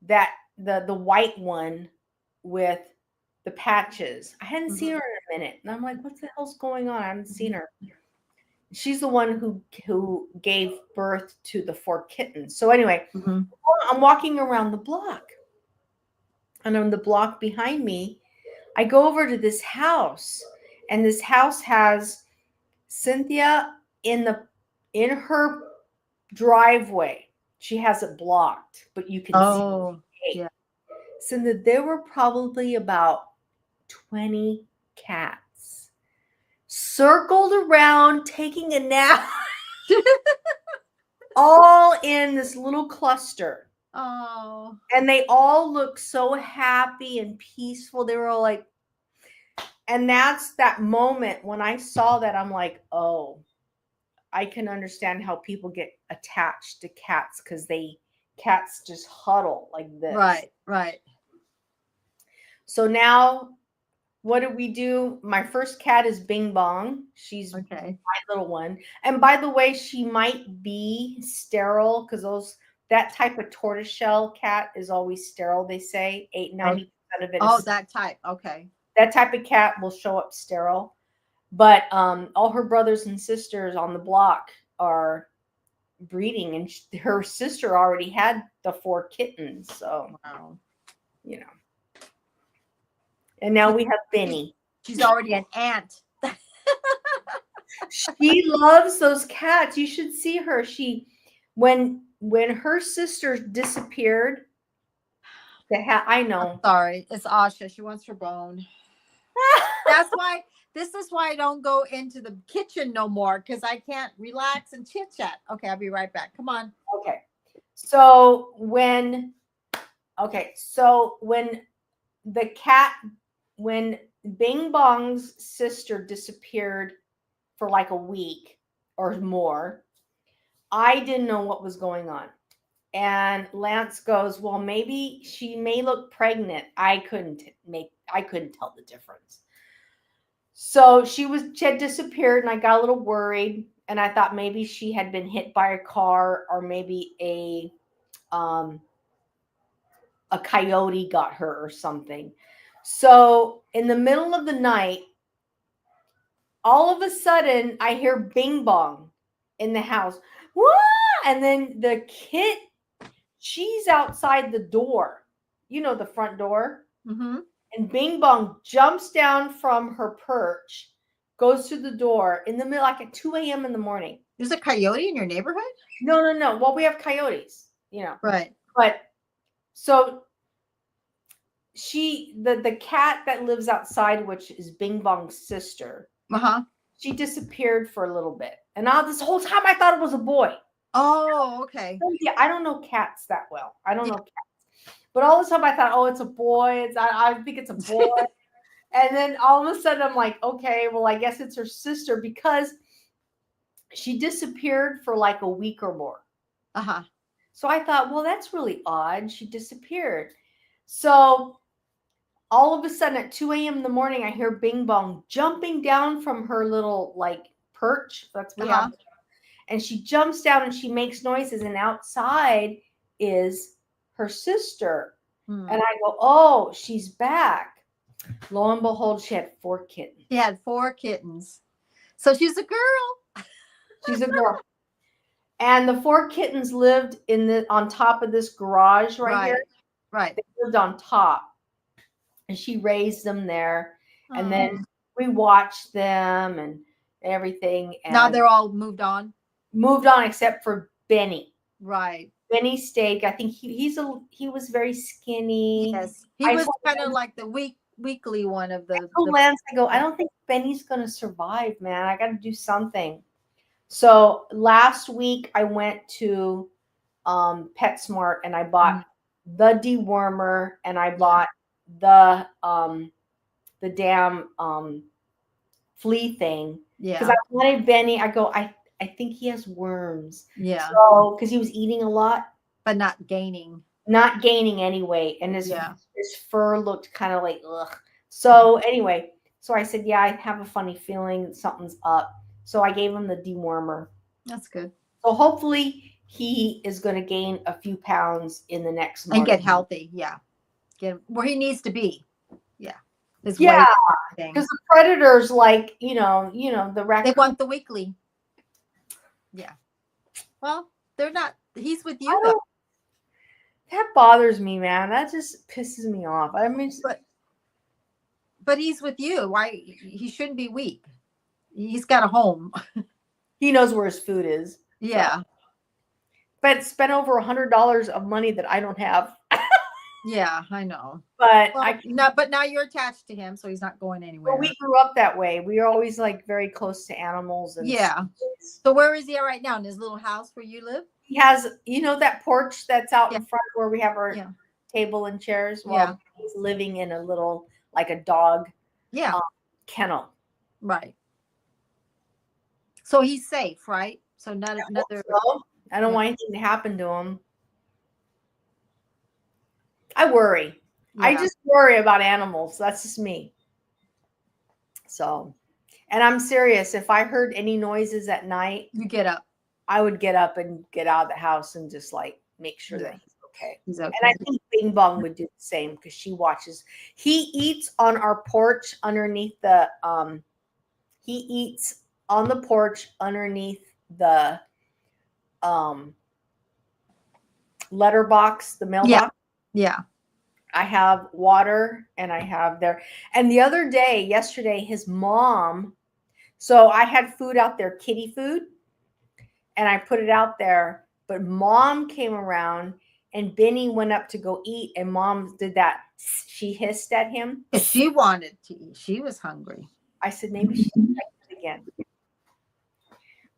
Speaker 1: that the white one with the patches. I hadn't seen her in a minute. And I'm like, what the hell's going on? I haven't seen her. She's the one who gave birth to the 4 kittens. So anyway, I'm walking around the block. And on the block behind me, I go over to this house. And this house has Cynthia in her driveway. She has it blocked, but you can see.
Speaker 2: Yeah.
Speaker 1: Cynthia, there were probably about 20 cats circled around taking a nap, all in this little cluster.
Speaker 2: Oh.
Speaker 1: And they all look so happy and peaceful. They were all like, and that's that moment when I saw that, I'm like, oh, I can understand how people get attached to cats, because cats just huddle like this.
Speaker 2: Right.
Speaker 1: So now what did we do? My first cat is Bing Bong. She's my little one. And by the way, she might be sterile, because that type of tortoiseshell cat is always sterile, they say. 90% of it is.
Speaker 2: Oh, that type. Okay.
Speaker 1: That type of cat will show up sterile. But all her brothers and sisters on the block are breeding, and her sister already had the 4 kittens. So, you know. And now we have Benny.
Speaker 2: She's already an aunt.
Speaker 1: She loves those cats. You should see her. When her sister disappeared, I know.
Speaker 2: I'm sorry, it's Asha. She wants her bone. This is why I don't go into the kitchen no more, because I can't relax and chit chat. Okay, I'll be right back. Come on.
Speaker 1: Okay. So when Bing Bong's sister disappeared for like a week or more, I didn't know what was going on. And Lance goes, well, maybe she may look pregnant. I couldn't tell the difference. So she had disappeared, and I got a little worried, and I thought maybe she had been hit by a car, or maybe a coyote got her or something. So in the middle of the night, all of a sudden I hear bing bong in the house. Wah! And then the kid, she's outside the door, the front door.
Speaker 2: Mm-hmm.
Speaker 1: And bing bong jumps down from her perch, goes to the door in the middle, like at 2 a.m. in the morning.
Speaker 2: There's a coyote in your neighborhood?
Speaker 1: No. Well, we have coyotes,
Speaker 2: Right.
Speaker 1: But so the cat that lives outside, which is Bing Bong's sister,
Speaker 2: Uh-huh.
Speaker 1: she disappeared for a little bit. And this whole time I thought it was a boy.
Speaker 2: Oh, okay.
Speaker 1: Yeah, I don't know cats that well. I don't
Speaker 2: Yeah.
Speaker 1: know cats. But all the time I thought, oh, it's a boy. I think it's a boy. And then all of a sudden I'm like, okay, well, I guess it's her sister, because she disappeared for like a week or more.
Speaker 2: Uh-huh.
Speaker 1: So I thought, well, that's really odd. She disappeared. So all of a sudden at 2 a.m. in the morning, I hear Bing Bong jumping down from her little like perch. That's what we have. And she jumps down and she makes noises. And outside is her sister. And I go, oh, she's back. Lo and behold, she had 4 kittens.
Speaker 2: She had 4 kittens. So she's a girl.
Speaker 1: She's a girl. And the 4 kittens lived on top of this garage right here.
Speaker 2: Right.
Speaker 1: They lived on top. And she raised them there. And then we watched them and everything. And
Speaker 2: now they're all moved on.
Speaker 1: Moved on except for Benny.
Speaker 2: Right.
Speaker 1: Benny stayed. I think he was very skinny.
Speaker 2: Yes. He was kind of like the weekly one of the
Speaker 1: Lance, I go, I don't think Benny's gonna survive, man. I gotta do something. So last week I went to PetSmart and I bought the dewormer and I bought the damn flea thing.
Speaker 2: Yeah.
Speaker 1: Because I wanted Benny. I go, I think he has worms.
Speaker 2: Yeah.
Speaker 1: So because he was eating a lot.
Speaker 2: But not gaining.
Speaker 1: Not gaining any weight. And his fur looked kind of like ugh. So anyway, so I said, yeah, I have a funny feeling something's up. So I gave him the dewormer.
Speaker 2: That's good.
Speaker 1: So hopefully he is going to gain a few pounds in the next month.
Speaker 2: And get healthy. Yeah. Get where he needs to be. Yeah.
Speaker 1: Because the predators, like, the raccoon.
Speaker 2: They want the weekly. Yeah. Well, they're not. He's with you, though.
Speaker 1: That bothers me, man. That just pisses me off. I mean,
Speaker 2: but he's with you. Why? He shouldn't be weak. He's got a home.
Speaker 1: He knows where his food is.
Speaker 2: Yeah.
Speaker 1: So. But spent over $100 of money that I don't have.
Speaker 2: Yeah, I know.
Speaker 1: But
Speaker 2: but now you're attached to him, so he's not going anywhere.
Speaker 1: Well, we grew up that way. We were always like very close to animals. And
Speaker 2: So where is he at right now? In his little house where you live?
Speaker 1: He has, that porch that's out in front where we have our table and chairs. Well, he's living in a little, like a dog kennel.
Speaker 2: Right. So he's safe, right? So not another.
Speaker 1: I don't want anything to happen to him. I worry. Yeah. I just worry about animals. That's just me. So, and I'm serious. If I heard any noises at night,
Speaker 2: you get up.
Speaker 1: I would get up and get out of the house and just like make sure that he's okay.
Speaker 2: He's okay.
Speaker 1: And I think Bing Bong would do the same because she watches. He eats on our porch underneath the. He eats on the porch underneath the. Letterbox, the mailbox.
Speaker 2: Yeah.
Speaker 1: I have water and I have there. And the other day, yesterday, his mom, so I had food out there, kitty food, and I put it out there, but mom came around and Benny went up to go eat and mom did that. She hissed at him.
Speaker 2: She wanted to eat. She was hungry.
Speaker 1: I said, maybe she can try it again.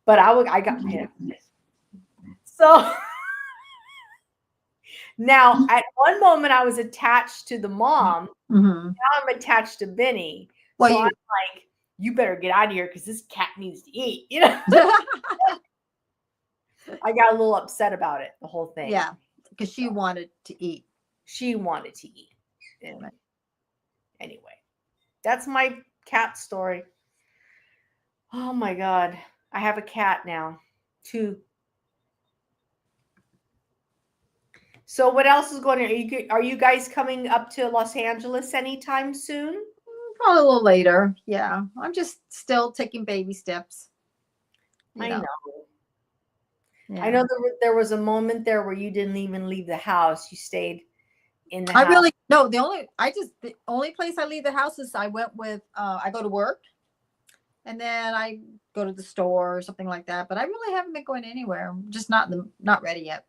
Speaker 1: But I got pissed. So now, at one moment, I was attached to the mom.
Speaker 2: Mm-hmm.
Speaker 1: Now I'm attached to Benny.
Speaker 2: Well,
Speaker 1: so I'm like, you better get out of here because this cat needs to eat. I got a little upset about it, the whole thing.
Speaker 2: Yeah, because she wanted to eat.
Speaker 1: She wanted to eat. Anyway, that's my cat story. Oh, my God. I have a cat now. 2. So what else is going on? Are you guys coming up to Los Angeles anytime soon?
Speaker 2: Probably a little later. Yeah. I'm just still taking baby steps. You
Speaker 1: I
Speaker 2: know.
Speaker 1: know. I
Speaker 2: Yeah.
Speaker 1: know there was a moment there where you didn't even leave the house. You stayed in the
Speaker 2: I
Speaker 1: house.
Speaker 2: really no, the only place I leave the house is I went with I go to work and then I go to the store or something like that. But I really haven't been going anywhere. I'm just not ready yet.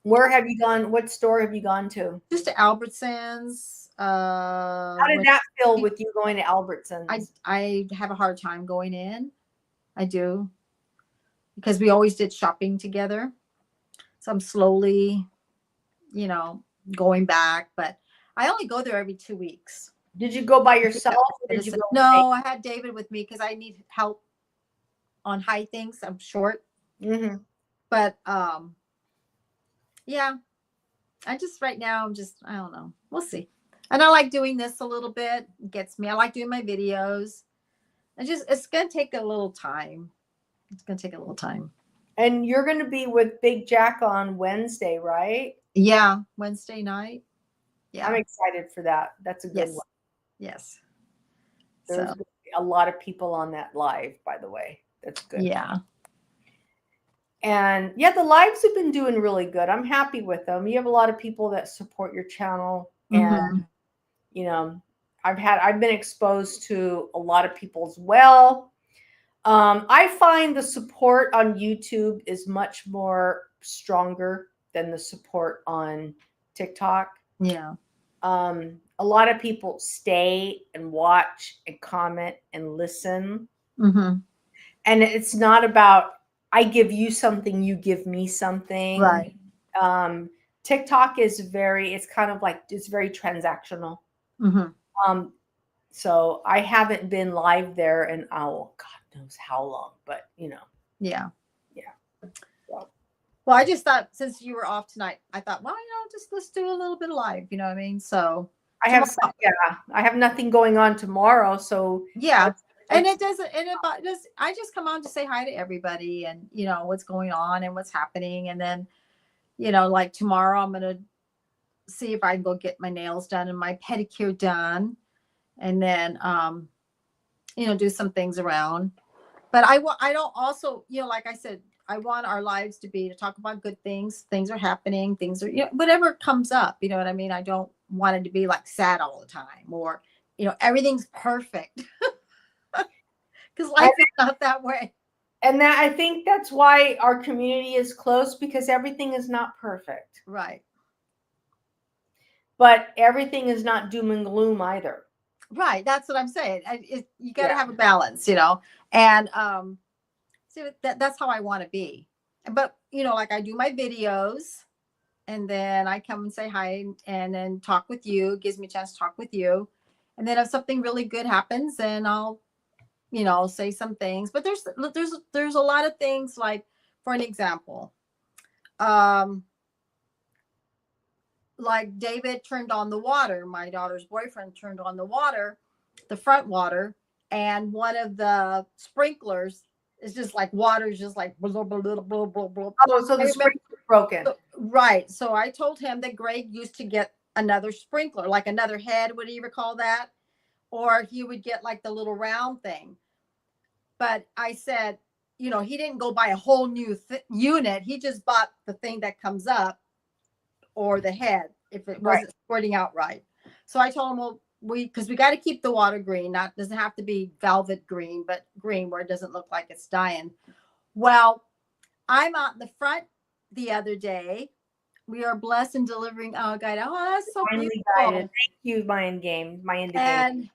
Speaker 1: Where have you gone? What store have you gone to?
Speaker 2: Just to Albertsons.
Speaker 1: How did
Speaker 2: When
Speaker 1: that feel with you going to Albertsons?
Speaker 2: I have a hard time going in. I do because we always did shopping together. So I'm slowly, you know, going back, but I only go there every 2 weeks.
Speaker 1: Did you go by yourself or did you
Speaker 2: Medicine.
Speaker 1: go with
Speaker 2: No, I had David with me because I need help on high things. I'm short,
Speaker 1: Mm-hmm.
Speaker 2: but yeah, I just right now I don't know. We'll see. And I like doing this a little bit. It gets me. I like doing my videos. It's gonna take a little time. It's gonna take a little time.
Speaker 1: And you're going to be with Big Jack on Wednesday, right?
Speaker 2: Yeah, Wednesday night.
Speaker 1: I'm
Speaker 2: Yeah.
Speaker 1: excited for that. That's a good
Speaker 2: Yes.
Speaker 1: one.
Speaker 2: Yes.
Speaker 1: There's
Speaker 2: So
Speaker 1: going to be a lot of people on that live, by the way. That's good.
Speaker 2: yeah.
Speaker 1: And yeah, the lives have been doing really good. I'm happy with them. You have a lot of people that support your channel, and
Speaker 2: Mm-hmm.
Speaker 1: you know, I've been exposed to a lot of people as well. I find the support on YouTube is much more stronger than the support on TikTok.
Speaker 2: Yeah.
Speaker 1: A lot of people stay and watch and comment and listen.
Speaker 2: Mm-hmm.
Speaker 1: And it's not about I give you something, you give me something.
Speaker 2: Right.
Speaker 1: Um, TikTok is it's kind of like it's very transactional.
Speaker 2: Mm-hmm.
Speaker 1: Um, so I haven't been live there in God knows how long, but
Speaker 2: Yeah.
Speaker 1: yeah. So
Speaker 2: Well, I just thought since you were off tonight, I thought, well, just let's do a little bit of live. You know what I mean? So tomorrow,
Speaker 1: I have nothing going on tomorrow, so
Speaker 2: yeah. And
Speaker 1: it's
Speaker 2: it doesn't, and it does. I just come on to say hi to everybody, and what's going on and what's happening, and then like tomorrow, I'm gonna see if I can go get my nails done and my pedicure done, and then do some things around. But I don't also, like I said, I want our lives to talk about good things. Things are happening. Things are, whatever comes up. You know what I mean? I don't want it to be like sad all the time or, everything's perfect. Because life is not that way.
Speaker 1: and that I think that's why our community is close because everything is not perfect.
Speaker 2: Right.
Speaker 1: But everything is not doom and gloom either.
Speaker 2: Right. That's what I'm saying. You got to
Speaker 1: Yeah.
Speaker 2: have a balance, and so that's how I want to be. But, like I do my videos and then I come and say hi and then talk with you. It gives me a chance to talk with you. And then if something really good happens, then I'll, say some things. But there's a lot of things like, for an example, like David turned on the water. My daughter's boyfriend turned on the water, the front water, and one of the sprinklers is just like water's just like blah, blah, blah, blah, blah, blah.
Speaker 1: Oh, so the sprinkler's broken.
Speaker 2: Right. So I told him that Greg used to get another sprinkler, like another head, what do you call that? Or he would get like the little round thing. But I said, he didn't go buy a whole new unit. He just bought the thing that comes up or the head if it wasn't squirting out right. So I told him, well, because we got to keep the water green. Doesn't have to be velvet green, but green where it doesn't look like it's dying. Well, I'm out in the front the other day. We are blessed in delivering our guide. Oh, that's so beautiful.
Speaker 1: Thank you, my endgame.
Speaker 2: And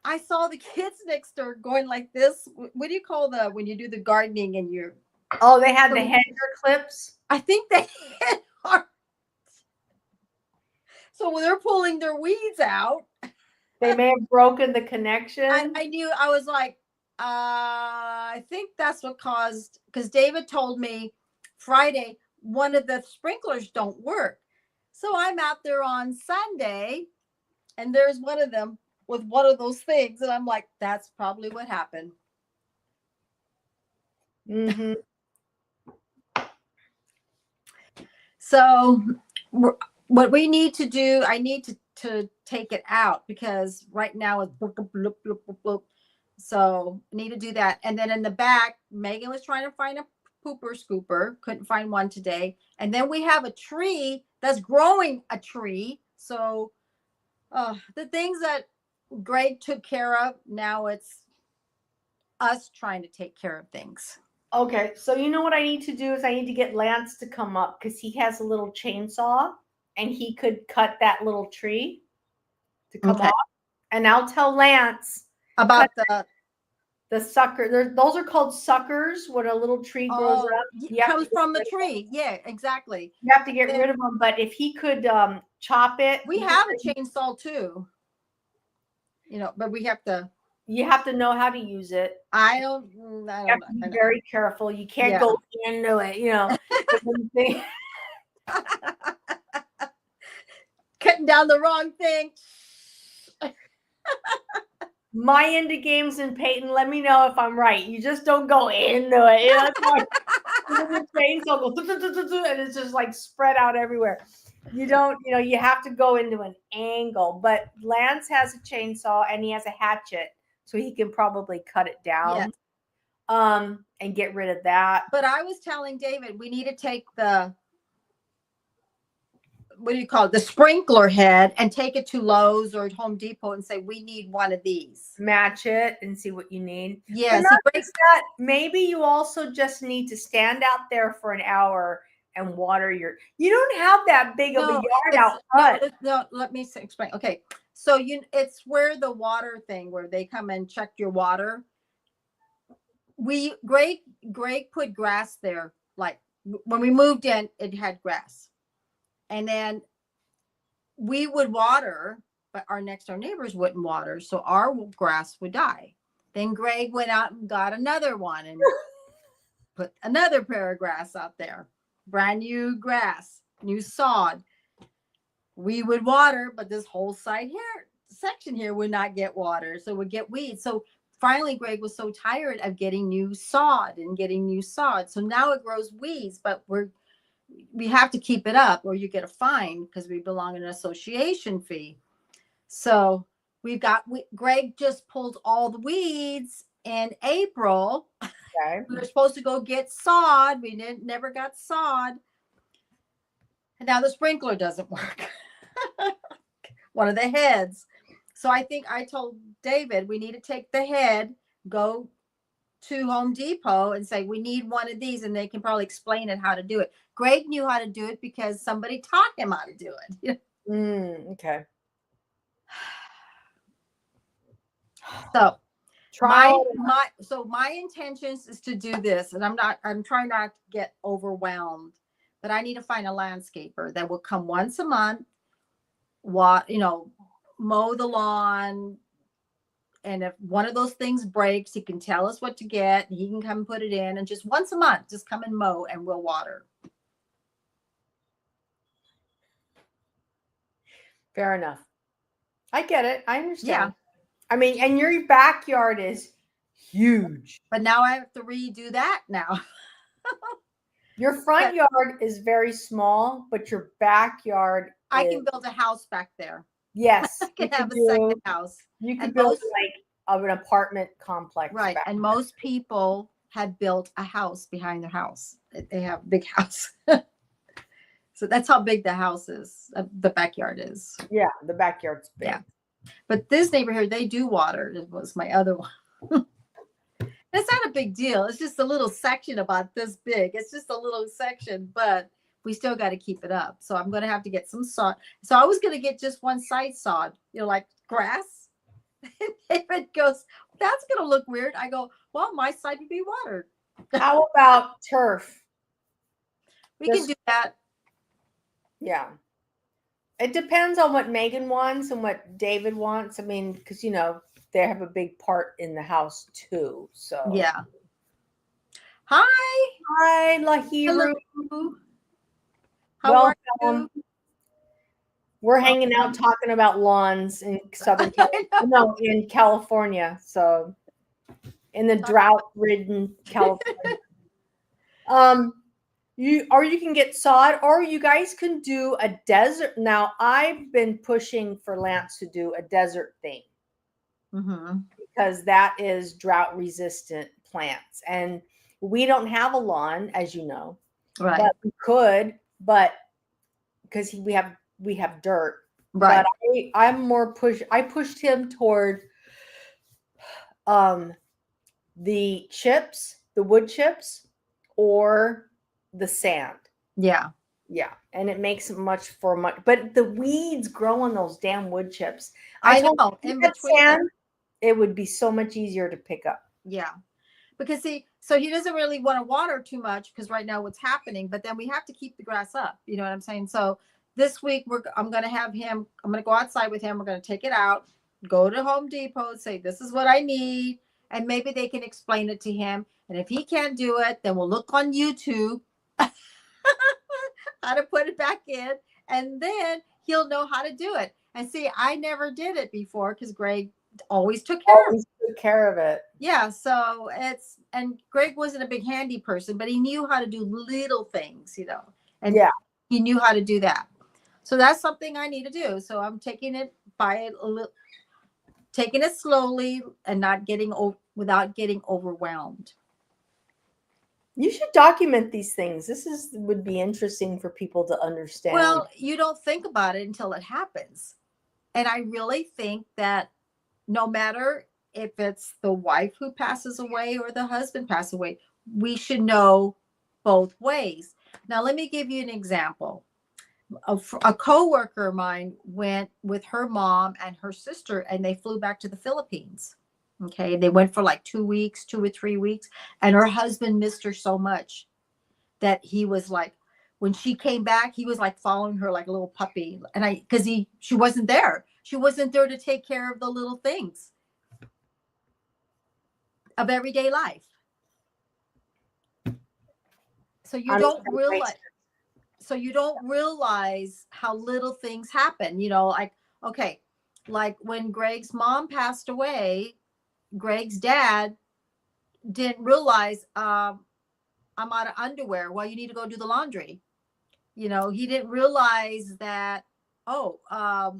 Speaker 2: I saw the kids next door going like this. What do you call when you do the gardening and you're
Speaker 1: they had the hedger clips.
Speaker 2: I think they are. So when they're pulling their weeds out,
Speaker 1: they may have broken the connection.
Speaker 2: I knew. I was like, I think that's what caused, because David told me Friday one of the sprinklers don't work. So I'm out there on Sunday and there's one of them with one of those things. And I'm like, that's probably what happened.
Speaker 1: Mm-hmm.
Speaker 2: So what we need to do, I need to take it out because right now it's bloop, bloop, bloop, bloop, bloop, bloop. So I need to do that. And then in the back, Megan was trying to find a pooper scooper, couldn't find one today. And then we have a tree that's growing a tree. So the things that Greg took care of, now it's us trying to take care of things.
Speaker 1: Okay, so you know what I need to do is I need to get Lance to come up because he has a little chainsaw and he could cut that little tree to come
Speaker 2: Okay.
Speaker 1: off. And I'll tell Lance
Speaker 2: About
Speaker 1: the sucker. Those are called suckers when a little tree grows up.
Speaker 2: It comes from the tree. Yeah, exactly.
Speaker 1: You have to get rid of them. But if he could chop it.
Speaker 2: We have a chainsaw too. You know, but we have to.
Speaker 1: You have to know how to use it.
Speaker 2: I don't
Speaker 1: you have to be very careful. You can't go into it, you know.
Speaker 2: Cutting down the wrong thing.
Speaker 1: My into games and Peyton, let me know if I'm right. You just don't go into it. You know, the chainsaw goes, and it's just like spread out everywhere. You don't, you know, you have to go into an angle. But Lance has a chainsaw and he has a hatchet, so he can probably cut it down. And get rid of that.
Speaker 2: But I was telling David, we need to take the, what do you call it, the sprinkler head and take it to Lowe's or Home Depot and say, we need one of these.
Speaker 1: Match it and see what you need.
Speaker 2: Yes.
Speaker 1: Maybe you also just need to stand out there for an hour and water you don't have that big of a yard out front.
Speaker 2: No, let me explain. Okay. So it's where the water thing, where they come and check your water. Greg put grass there. Like when we moved in, it had grass. And then we would water, but our next door neighbors wouldn't water. So our grass would die. Then Greg went out and got another one and put another pair of grass out there. Brand new grass, new sod. We would water, but this whole section here would not get water. So we'd get weeds. So finally, Greg was so tired of getting new sod. So now it grows weeds, but we have to keep it up or you get a fine because we belong in an association fee. So Greg just pulled all the weeds in April.
Speaker 1: Okay.
Speaker 2: We were supposed to go get sod. We never got sod. And now the sprinkler doesn't work. One of the heads. So I think I told David, we need to take the head, go to Home Depot and say, we need one of these. And they can probably explain it how to do it. Greg knew how to do it because somebody taught him how to do it.
Speaker 1: Okay.
Speaker 2: So my intentions is to do this, and I'm trying not to get overwhelmed, but I need to find a landscaper that will come once a month, mow the lawn. And if one of those things breaks, he can tell us what to get. He can come put it in, and just once a month, just come and mow and we'll water.
Speaker 1: Fair enough. I get it. I understand.
Speaker 2: Yeah.
Speaker 1: I mean, and your backyard is huge.
Speaker 2: But now I have to redo that now.
Speaker 1: Your front yard is very small, but your backyard
Speaker 2: I can build a house back there.
Speaker 1: Yes.
Speaker 2: I can have a second house.
Speaker 1: You can build an apartment complex.
Speaker 2: Right. And most people have built a house behind their house. They have a big house. So that's how big the house is. The backyard is.
Speaker 1: Yeah. The backyard's big.
Speaker 2: Yeah. But this neighborhood, they do water. It was my other one. It's not a big deal. It's just a little section about this big. It's just a little section, but we still got to keep it up. So I'm going to have to get some sod. So I was going to get just one side sod, like grass. And David goes, that's going to look weird. I go, well, my side would be watered.
Speaker 1: How about turf?
Speaker 2: We can do that.
Speaker 1: Yeah. It depends on what Megan wants and what David wants. I mean, because, they have a big part in the house too. So
Speaker 2: yeah. Hi,
Speaker 1: Lahiru.
Speaker 2: How are you?
Speaker 1: We're hanging out talking about lawns in in California. So in the drought-ridden California. You can get sod, or you guys can do a desert. Now I've been pushing for Lance to do a desert thing
Speaker 2: Mm-hmm.
Speaker 1: because that is drought resistant plants, and we don't have a lawn, as you know,
Speaker 2: Right.
Speaker 1: but we could, but because we have dirt. But
Speaker 2: Right.
Speaker 1: I pushed him toward um the chips, the wood chips, or the sand.
Speaker 2: Yeah.
Speaker 1: Yeah, and it makes much, but the weeds grow on those damn wood chips. I
Speaker 2: I
Speaker 1: told
Speaker 2: know.
Speaker 1: him
Speaker 2: In
Speaker 1: that
Speaker 2: between them.
Speaker 1: sand, it would be so much easier to pick up.
Speaker 2: Yeah. Because so he doesn't really want to water too much because right now what's happening, but then we have to keep the grass up. You know what I'm saying? So this week I'm going to have him, I'm going to go outside with him. We're going to take it out, go to Home Depot, say, this is what I need. And maybe they can explain it to him. And if he can't do it, then we'll look on YouTube how to put it back in. And then he'll know how to do it. And see, I never did it before because Greg always took care of it.
Speaker 1: Always took care of it.
Speaker 2: Yeah, so and Greg wasn't a big handy person, but he knew how to do little things, and
Speaker 1: Yeah.
Speaker 2: he knew how to do that. So that's something I need to do. So I'm taking it taking it slowly and not without getting overwhelmed.
Speaker 1: You should document these things. Would be interesting for people to understand.
Speaker 2: Well, you don't think about it until it happens. And I really think that no matter if it's the wife who passes away or the husband passes away, we should know both ways. Now, let me give you an example. A coworker of mine went with her mom and her sister, and they flew back to the Philippines. Okay, they went for like 2 weeks, 2 or 3 weeks, and her husband missed her so much that he was like, when she came back, he was like following her like a little puppy. And because she wasn't there. She wasn't there to take care of the little things of everyday life. So you don't realize. So you don't realize how little things happen. Like, okay, like when Greg's mom passed away, Greg's dad didn't realize I'm out of underwear. Well, you need to go do the laundry. He didn't realize that, oh, I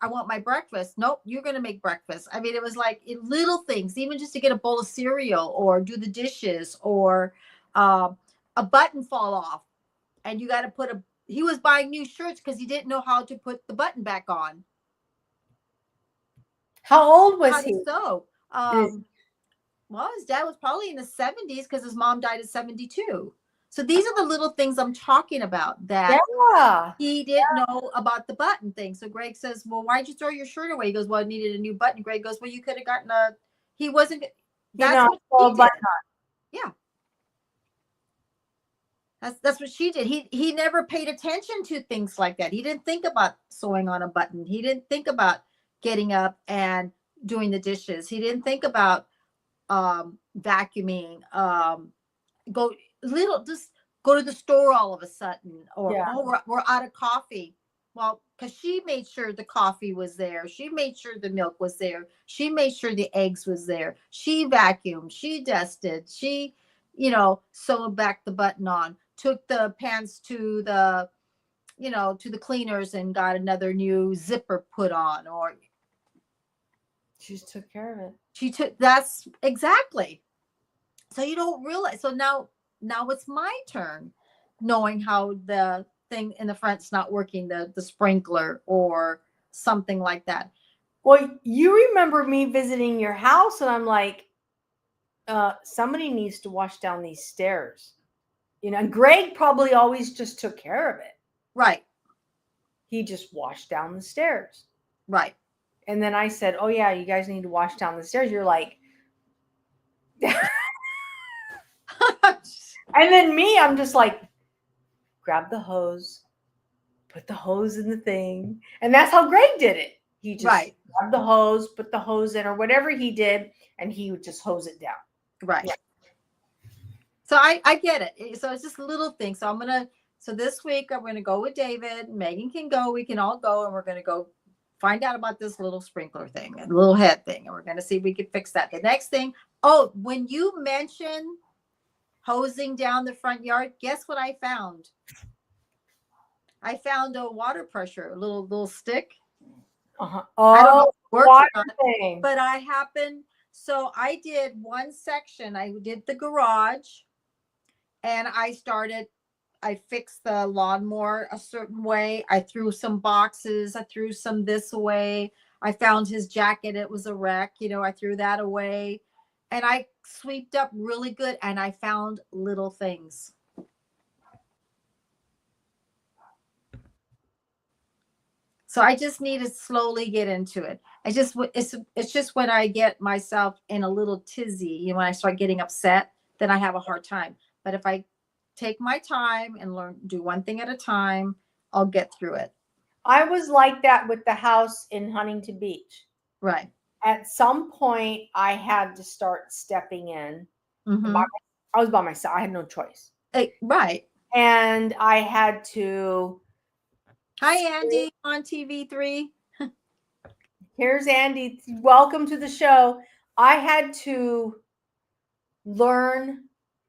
Speaker 2: want my breakfast. Nope, you're going to make breakfast. I mean, it was like little things, even just to get a bowl of cereal or do the dishes or a button fall off. And you got to he was buying new shirts because he didn't know how to put the button back on.
Speaker 1: How old was
Speaker 2: How
Speaker 1: he?
Speaker 2: to sew. Well, his dad was probably in the 70s because his mom died at 72. So these are the little things I'm talking about that he didn't know about the button thing. So Greg says, well, why'd you throw your shirt away? He goes, well, I needed a new button. Greg goes, well, you could have gotten he wasn't, that's what he did. Yeah. That's what she did. He never paid attention to things like that. He didn't think about sewing on a button. He didn't think about getting up and doing the dishes. He didn't think about vacuuming, just go to the store all of a sudden, or we're out of coffee. Well, because she made sure the coffee was there. She made sure the milk was there. She made sure the eggs was there. She vacuumed. She dusted. She, sewed back the button on. Took the pants to the cleaners and got another new zipper put on. Or
Speaker 1: she just took care of it.
Speaker 2: That's exactly. So you don't realize. So now it's my turn, knowing how the thing in the front's not working, the sprinkler or something like that.
Speaker 1: Well, you remember me visiting your house, and I'm like, somebody needs to wash down these stairs. And Greg probably always just took care of it.
Speaker 2: Right.
Speaker 1: He just washed down the stairs.
Speaker 2: Right.
Speaker 1: And then I said, oh, yeah, you guys need to wash down the stairs. You're like, and then me, I'm just like, grab the hose, put the hose in the thing. And that's how Greg did it. He just grabbed the hose, put the hose in, or whatever he did, and he would just hose it down.
Speaker 2: Right. Yeah. So I get it. So it's just little things. So this week I'm going to go with David. Megan can go. We can all go, and we're going to go find out about this little sprinkler thing, a little head thing, and we're going to see if we can fix that. The next thing, when you mention hosing down the front yard. Guess what I found? I found a water pressure, a little stick.
Speaker 1: Uh-huh.
Speaker 2: I don't know
Speaker 1: Oh,
Speaker 2: if it works
Speaker 1: water
Speaker 2: or not,
Speaker 1: thing.
Speaker 2: but I happened. So I did one section. I did the garage, and I fixed the lawnmower a certain way. I threw some boxes. I threw some this away. I found his jacket. It was a wreck. I threw that away. And I sweeped up really good, and I found little things. So I just need to slowly get into it. It's just when I get myself in a little tizzy, when I start getting upset, then I have a hard time. But if I take my time and do one thing at a time, I'll get through it.
Speaker 1: I was like that with the house in Huntington Beach.
Speaker 2: Right.
Speaker 1: At some point, I had to start stepping in.
Speaker 2: Mm-hmm.
Speaker 1: I was by myself. I had no choice.
Speaker 2: Right.
Speaker 1: And I had to.
Speaker 2: Hi, Andy on TV3.
Speaker 1: Here's Andy. Welcome to the show. I had to learn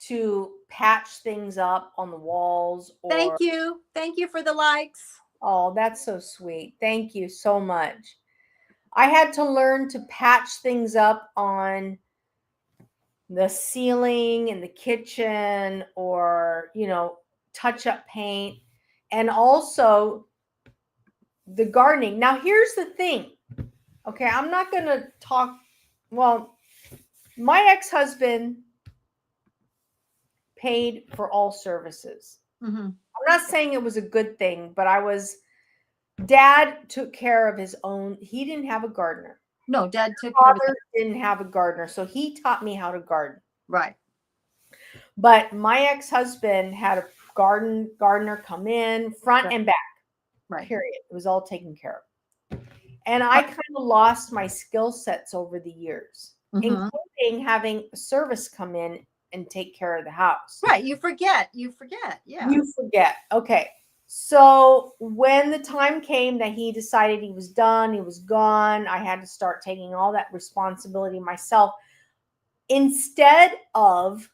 Speaker 1: to patch things up on the walls.
Speaker 2: Thank you. Thank you for the likes.
Speaker 1: Oh, that's so sweet. Thank you so much. I had to learn to patch things up on the ceiling in the kitchen, or, touch up paint, and also the gardening. Now, here's the thing. Okay, I'm not going to talk. Well, my ex-husband paid for all services.
Speaker 2: Mm-hmm.
Speaker 1: I'm not saying it was a good thing, but Dad took care of his own. He didn't have a gardener.
Speaker 2: No, Dad took care of
Speaker 1: Father didn't have a gardener, so he taught me how to garden.
Speaker 2: Right.
Speaker 1: But my ex-husband had a gardener come in front and back.
Speaker 2: Right.
Speaker 1: Period. It was all taken care of. And I kind of lost my skill sets over the years, including having a service come in and take care of the house.
Speaker 2: Right. You forget. Yeah.
Speaker 1: You forget. Okay. So when the time came that he decided he was done, he was gone, I had to start taking all that responsibility myself. Instead of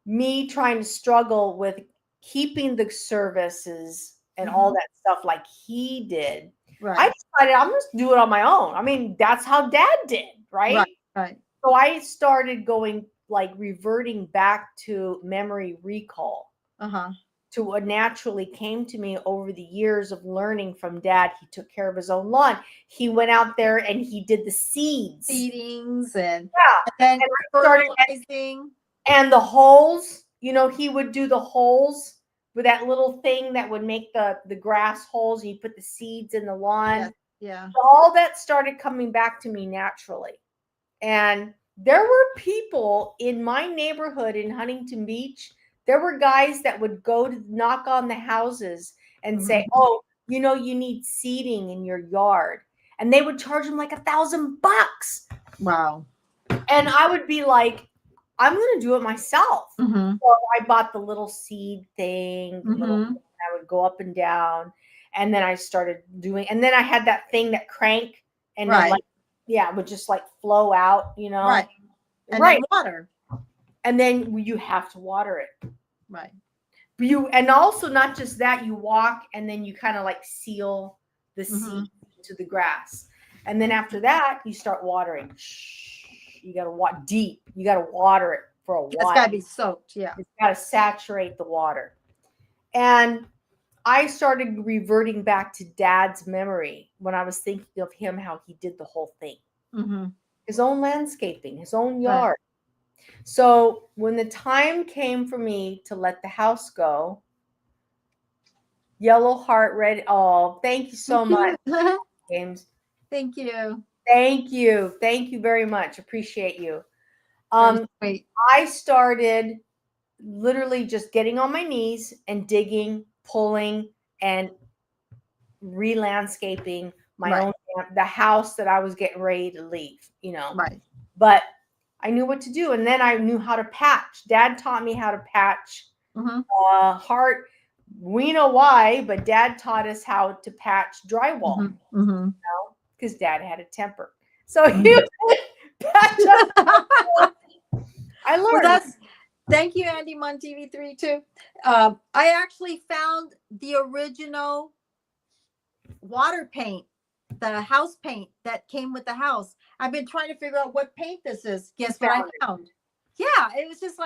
Speaker 1: me trying to struggle with keeping the services and all that stuff like he did,
Speaker 2: right.
Speaker 1: I decided I'm just do it on my own. I mean, that's how Dad did, right?
Speaker 2: Right.
Speaker 1: So I started reverting back to memory recall. To what naturally came to me over the years of learning from Dad. He took care of his own lawn. He went out there and he did the
Speaker 2: seedings and
Speaker 1: fertilizing. And the holes, he would do the holes with that little thing that would make the grass holes. He put the seeds in the lawn.
Speaker 2: Yeah.
Speaker 1: So all that started coming back to me naturally. And there were people in my neighborhood in Huntington Beach. There were guys that would go to knock on the houses and say, oh, you need seeding in your yard. And they would charge them like $1,000.
Speaker 2: Wow.
Speaker 1: And I would be like, I'm going to do it myself. So I bought the little seed thing. I would go up and down. And then I started doing, and then I had that thing that crank and it would just flow out,
Speaker 2: Right. And then water.
Speaker 1: And then you have to water it.
Speaker 2: Right.
Speaker 1: And also not just that, you walk and then you kind of seal the seed to the grass. And then after that, you start watering. You got to water deep. You got to water it for a while.
Speaker 2: It's got to be soaked. Yeah.
Speaker 1: It's got to saturate the water. And I started reverting back to Dad's memory when I was thinking of him, how he did the whole thing. His own landscaping, his own yard. Right. So when the time came for me to let the house go, yellow heart, red. Oh, thank you so much, James.
Speaker 2: Thank you.
Speaker 1: Thank you. Thank you very much. Appreciate you. I started literally just getting on my knees and digging, pulling, and re-landscaping my own, the house that I was getting ready to leave,
Speaker 2: Right.
Speaker 1: But I knew what to do. And then I knew how to patch. Dad taught me how to patch heart. We know why, but Dad taught us how to patch drywall, because Dad had a temper. So he would patch up. I learned.
Speaker 2: Well, Thank you, Andy Mon TV3 too. I actually found the original water paint, the house paint that came with the house. I've been trying to figure out what paint this is. Guess what I found? Yeah, it was just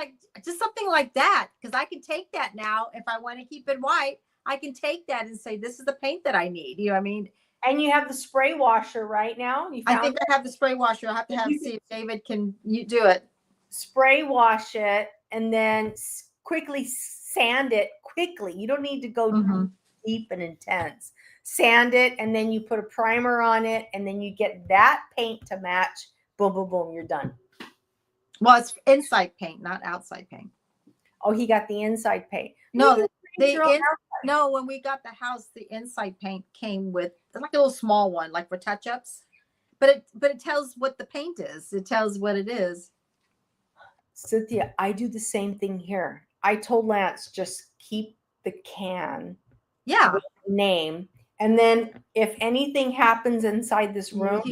Speaker 2: something like that, because I can take that now if I want to keep it white. I can take that and say, this is the paint that I need. You know what I mean?
Speaker 1: And you have the spray washer right now.
Speaker 2: I think I have the spray washer. I'll have to see if David can do it.
Speaker 1: Spray wash it and then quickly sand it quickly. You don't need to go deep and intense. Sand it, and then you put a primer on it, and then you get that paint to match. Boom, boom, boom, you're done.
Speaker 2: Well, it's inside paint, not outside paint.
Speaker 1: Oh, he got the inside paint.
Speaker 2: No, no, when we got the house, the inside paint came with like a little small one, like for touch-ups. But it tells what the paint is. It tells what it is.
Speaker 1: Cynthia, I do the same thing here. I told Lance, just keep the can.
Speaker 2: Yeah.
Speaker 1: With the name. And then if anything happens inside this room,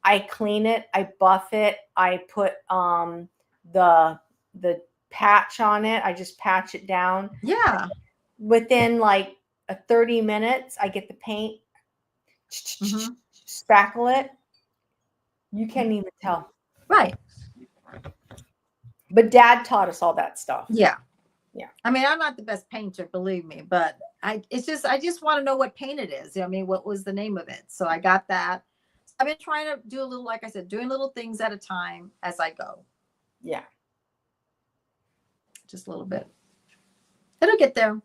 Speaker 1: I clean it, I buff it, I put the patch on it. I just patch it down.
Speaker 2: Yeah.
Speaker 1: Within like 30 minutes, I get the paint, spackle it. You can't even tell.
Speaker 2: Right.
Speaker 1: But Dad taught us all that stuff.
Speaker 2: Yeah.
Speaker 1: Yeah.
Speaker 2: I mean, I'm not the best painter, believe me, but I just want to know what paint it is. I mean, what was the name of it? So I got that. I've been trying to do a little, like I said, doing little things at a time as I go.
Speaker 1: Yeah.
Speaker 2: Just a little bit. It'll get there.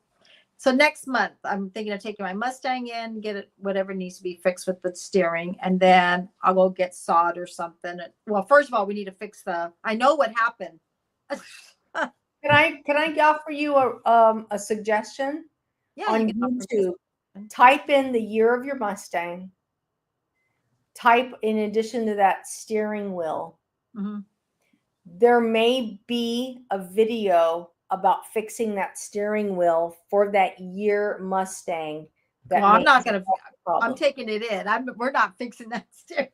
Speaker 2: So next month, I'm thinking of taking my Mustang in, get it, whatever needs to be fixed with the steering, and then I'll go get sod or something. Well, first of all, we need to fix I know what happened.
Speaker 1: Can I offer you a suggestion?
Speaker 2: Yeah,
Speaker 1: on YouTube, type in the year of your Mustang. Type, in addition to that, steering wheel. There may be a video about fixing that steering wheel for that year Mustang.
Speaker 2: Well, I'm not going to. I'm taking it in. We're not fixing that steering.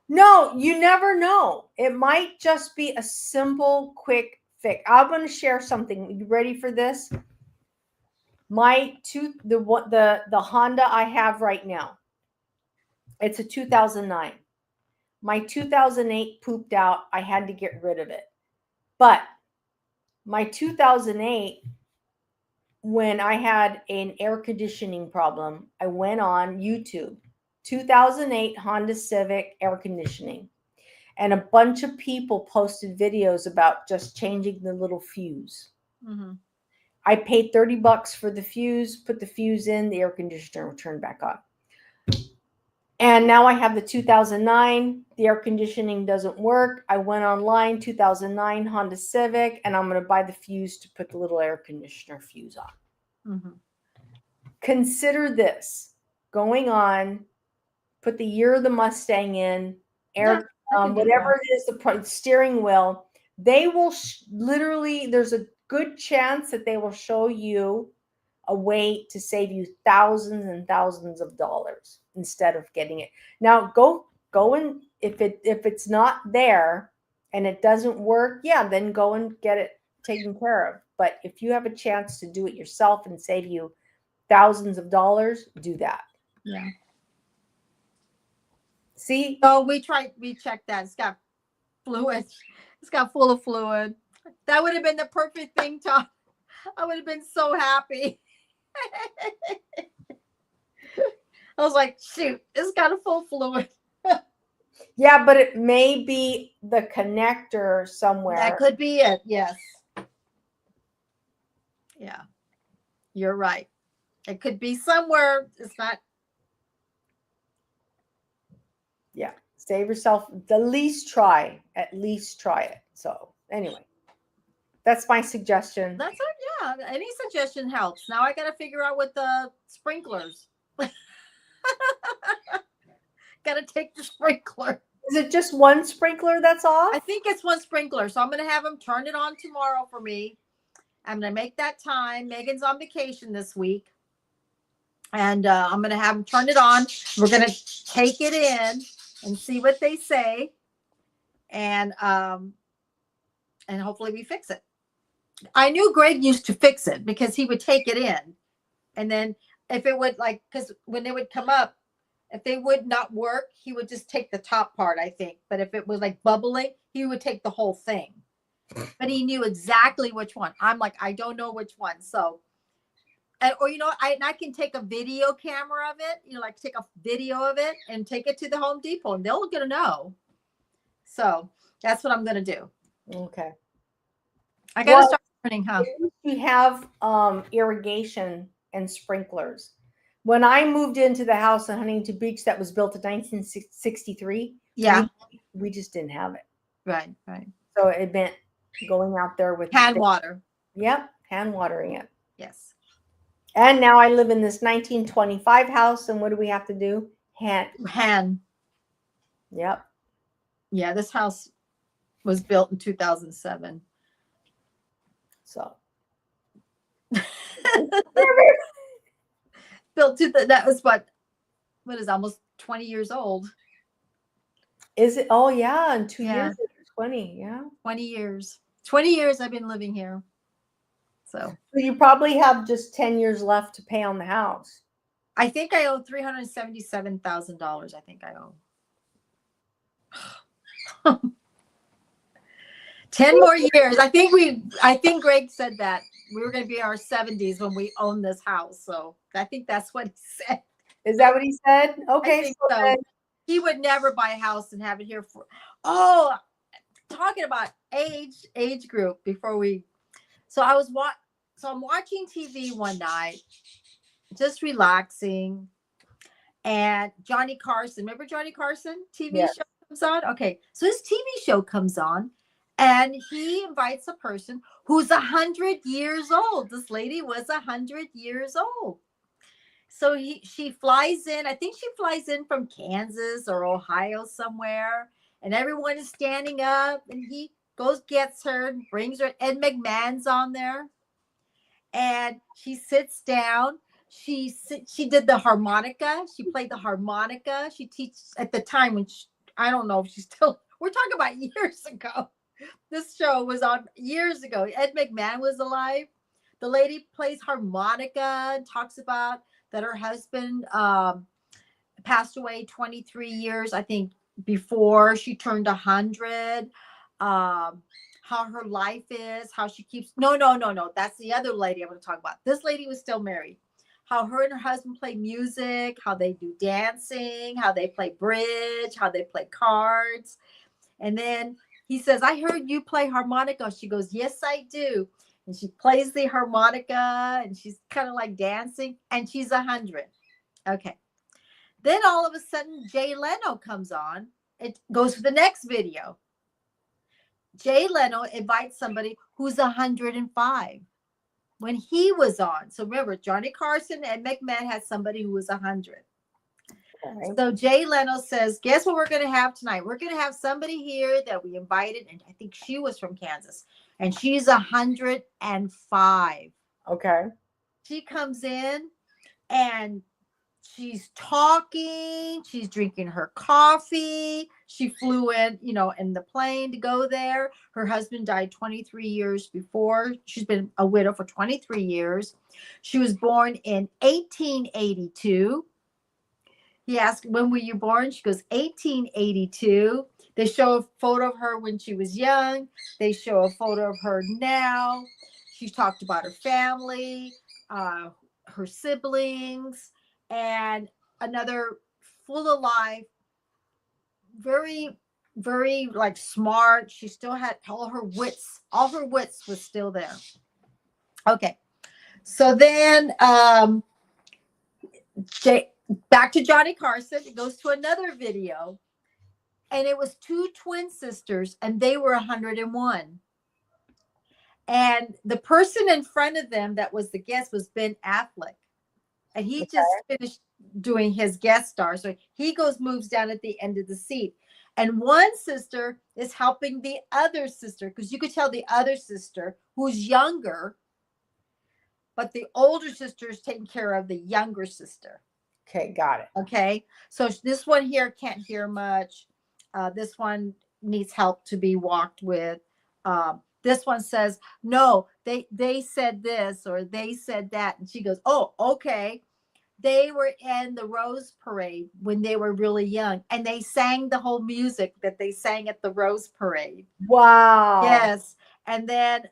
Speaker 1: No, you never know. It might just be a simple, quick fix. I'm going to share something. You ready for this? The Honda I have right now, it's a 2009. My 2008 pooped out. I had to get rid of it. But my 2008, when I had an air conditioning problem, I went on YouTube, 2008 Honda Civic air conditioning. And a bunch of people posted videos about just changing the little fuse. I paid $30 for the fuse, put the fuse in, the air conditioner turned back on. And now I have the 2009. The air conditioning doesn't work. I went online, 2009 Honda Civic, and I'm going to buy the fuse to put the little air conditioner fuse on. Consider this. Going on, put the year of the Mustang in, whatever it is, the steering wheel. They will literally, there's a good chance that they will show you a way to save you thousands and thousands of dollars instead of getting it. Now go and if it's not there and it doesn't work, then go and get it taken care of. But if you have a chance to do it yourself and save you thousands of dollars, do that.
Speaker 2: Yeah.
Speaker 1: See?
Speaker 2: So we checked that. It's got fluid. It's got full of fluid. That would have been the perfect thing, Tom. I would have been so happy. I was like, shoot, it's got a full fluid.
Speaker 1: Yeah, but it may be the connector somewhere.
Speaker 2: That could be it. Yes. Yeah. You're right. It could be somewhere. It's not.
Speaker 1: Yeah. Save yourself. At least try it. So anyway, that's my suggestion.
Speaker 2: That's it. Yeah. Any suggestion helps. Now I got to figure out with the sprinklers. Got to take the sprinkler.
Speaker 1: Is it just one sprinkler that's off?
Speaker 2: I think it's one sprinkler. So I'm going to have them turn it on tomorrow for me. I'm going to make that time. Megan's on vacation this week. And I'm going to have them turn it on. We're going to take it in and see what they say. And and hopefully we fix it. I knew Greg used to fix it because he would take it in, and then if it would because when they would come up, if they would not work, he would just take the top part, I think. But if it was like bubbling, he would take the whole thing. But he knew exactly which one. I'm like, I don't know which one. So, or I can take a video camera of it, like take a video of it and take it to the Home Depot, and they're gonna know. So that's what I'm gonna do.
Speaker 1: Okay.
Speaker 2: I gotta start learning, huh?
Speaker 1: We have irrigation and sprinklers. When I moved into the house in Huntington Beach that was built in 1963,
Speaker 2: Yeah,
Speaker 1: we just didn't have it.
Speaker 2: right.
Speaker 1: So it meant going out there with
Speaker 2: Hand water.
Speaker 1: Yep, hand watering it.
Speaker 2: Yes.
Speaker 1: And now I live in this 1925 house, and what do we have to do? Hand. Yep.
Speaker 2: Yeah, this house was built in 2007.
Speaker 1: So
Speaker 2: built that was what is almost 20 years old.
Speaker 1: Is it? Oh yeah, in 2 years, 20. Yeah,
Speaker 2: 20 years. 20 years I've been living here. So
Speaker 1: you probably have just 10 years left to pay on the house.
Speaker 2: I think I owe $377,000. I think I owe 10 more years. I think Greg said that we were going to be in our 70s when we own this house. So I think that's what he said.
Speaker 1: Is that what he said? Okay.
Speaker 2: So he would never buy a house and have it here for, talking about age group before we, so I'm watching TV one night, just relaxing. And Johnny Carson, remember Johnny Carson TV show comes on? Okay. So his TV show comes on and he invites a person who's 100 years old. This lady was 100 years old. So she flies in. I think she flies in from Kansas or Ohio somewhere. And everyone is standing up. And he gets her, and brings her. Ed McMahon's on there. And she sits down. She did the harmonica. She played the harmonica. She teaches at the time when I don't know if she's still. We're talking about years ago. This show was on years ago. Ed McMahon was alive. The lady plays harmonica and talks about that her husband passed away 23 years, I think, before she turned 100. How her life is, how she keeps. No. That's the other lady I want to talk about. This lady was still married. How her and her husband play music, how they do dancing, how they play bridge, how they play cards. And then he says, I heard you play harmonica. She goes, yes, I do. And she plays the harmonica and she's kind of like dancing and she's 100. Okay. Then all of a sudden, Jay Leno comes on. It goes to the next video. Jay Leno invites somebody who's 105 when he was on. So remember, Johnny Carson and McMahon had somebody who was 100. Okay. So Jay Leno says, guess what we're going to have tonight? We're going to have somebody here that we invited. And I think she was from Kansas. And she's 105.
Speaker 1: Okay.
Speaker 2: She comes in and she's talking. She's drinking her coffee. She flew in, in the plane to go there. Her husband died 23 years before. She's been a widow for 23 years. She was born in 1882. He asked, when were you born? She goes, 1882. They show a photo of her when she was young. They show a photo of her now. She's talked about her family, her siblings, and another full of life, very, very like smart. She still had all her wits was still there. Okay. So then back to Johnny Carson. It goes to another video. And it was two twin sisters, and they were 101. And the person in front of them that was the guest was Ben Affleck. And he just finished doing his guest star. So he moves down at the end of the seat. And one sister is helping the other sister, because you could tell the other sister, who's younger, but the older sister is taking care of the younger sister.
Speaker 1: Okay, got it.
Speaker 2: Okay. So this one here can't hear much. This one needs help to be walked with. this one says, no, they said this or they said that. And she goes, oh, okay. They were in the Rose Parade when they were really young, and they sang the whole music that they sang at the Rose Parade.
Speaker 1: Wow.
Speaker 2: Yes. And then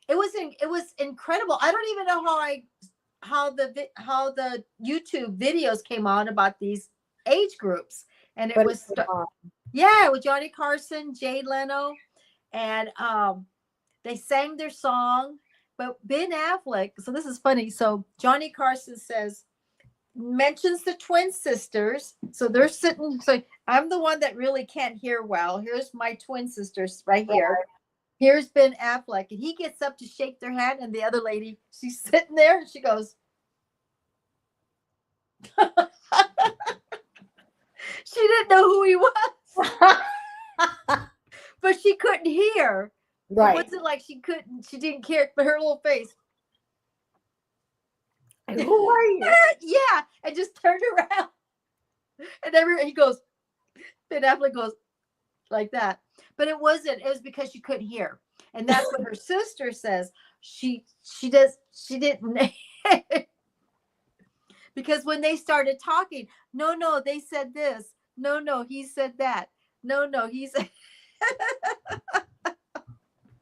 Speaker 2: it was incredible. I don't even know how the YouTube videos came on about these age groups. And it was with Johnny Carson, Jay Leno, and they sang their song. But Ben Affleck, so this is funny. So Johnny Carson mentions the twin sisters. So they're sitting. So I'm the one that really can't hear well. Here's my twin sisters right here. Here's Ben Affleck, and he gets up to shake their hand, and the other lady, she's sitting there, and she goes, she didn't know who he was, but she couldn't hear.
Speaker 1: Right.
Speaker 2: It wasn't like she didn't care, but her little face.
Speaker 1: And who are you?
Speaker 2: Yeah, and just turned around, and he goes, Ben Affleck goes like that. But it wasn't. It was because she couldn't hear, and that's what her sister says. She didn't. Because when they started talking, no, they said this. No, he said that. No, he said.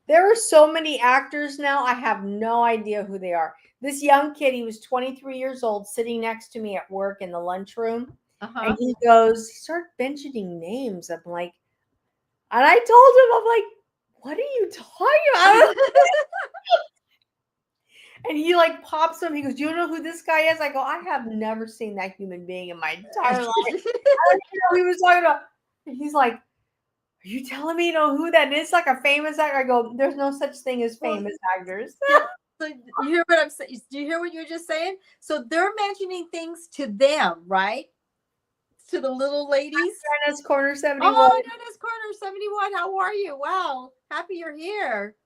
Speaker 1: There are so many actors now. I have no idea who they are. This young kid, he was 23 years old, sitting next to me at work in the lunchroom. And he started mentioning names. I'm like, and I told him, I'm like, what are you talking about? And he like pops him. He goes, do you know who this guy is? I go, I have never seen that human being in my entire life. I don't know he was talking about. He's like, are you telling me you know who that is? Like a famous actor? I go, there's no such thing as famous actors.
Speaker 2: So you hear what I'm saying? Do you hear what you're just saying? So they're mentioning things to them, right? To the little ladies.
Speaker 1: Dennis Corner 71.
Speaker 2: Oh, Dennis Corner 71. How are you? Wow. Happy you're here.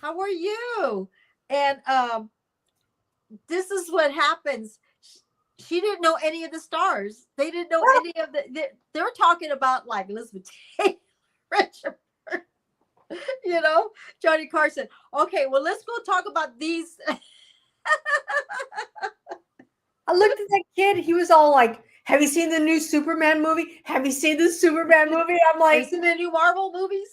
Speaker 2: How are you? And this is what happens. She didn't know any of the stars. They didn't know any of they're talking about like Elizabeth Taylor, Richard, Johnny Carson. Okay, well, let's go talk about these.
Speaker 1: I looked at that kid. He was all like, have you seen the new Superman movie? Have you seen the Superman movie? I'm like,
Speaker 2: have you seen the new Marvel movies?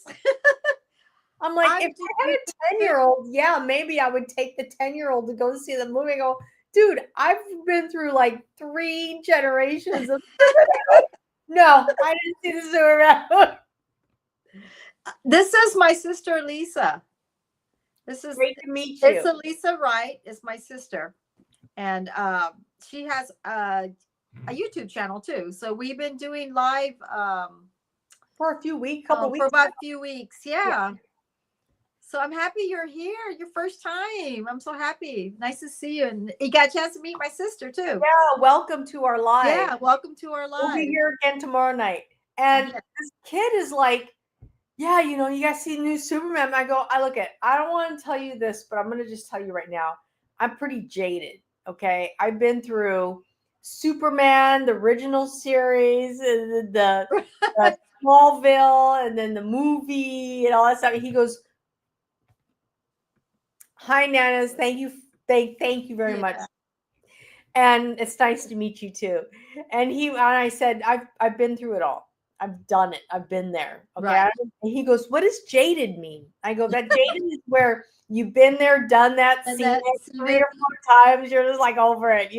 Speaker 1: I'm like, if I had a 10-year-old, yeah, maybe I would take the 10-year-old to go see the movie and go, dude, I've been through like 3 generations of No, I didn't see the Superman movie.
Speaker 2: This is my sister, Lisa. This is
Speaker 1: great to meet you.
Speaker 2: It's Lisa Wright. It's my sister. And she has a YouTube channel too. So we've been doing live
Speaker 1: for a few weeks, couple weeks.
Speaker 2: For about a few weeks. Yeah. So I'm happy you're here. Your first time. I'm so happy. Nice to see you. And you got a chance to meet my sister too.
Speaker 1: Yeah. Welcome to our live.
Speaker 2: Yeah. Welcome to our live.
Speaker 1: We'll be here again tomorrow night. And this kid is like, yeah, you guys see the new Superman. I don't want to tell you this, but I'm going to just tell you right now. I'm pretty jaded. Okay. I've been through Superman, the original series, the Smallville, and then the movie and all that stuff. He goes, hi, Nanas. Thank you. Thank you very much. And it's nice to meet you too. And I said, I've been through it all. I've done it. I've been there. Okay. Right. And he goes, what does jaded mean? I go, that jaded is where you've been there, done that, seen it 3 or 4 times. You're just like over it,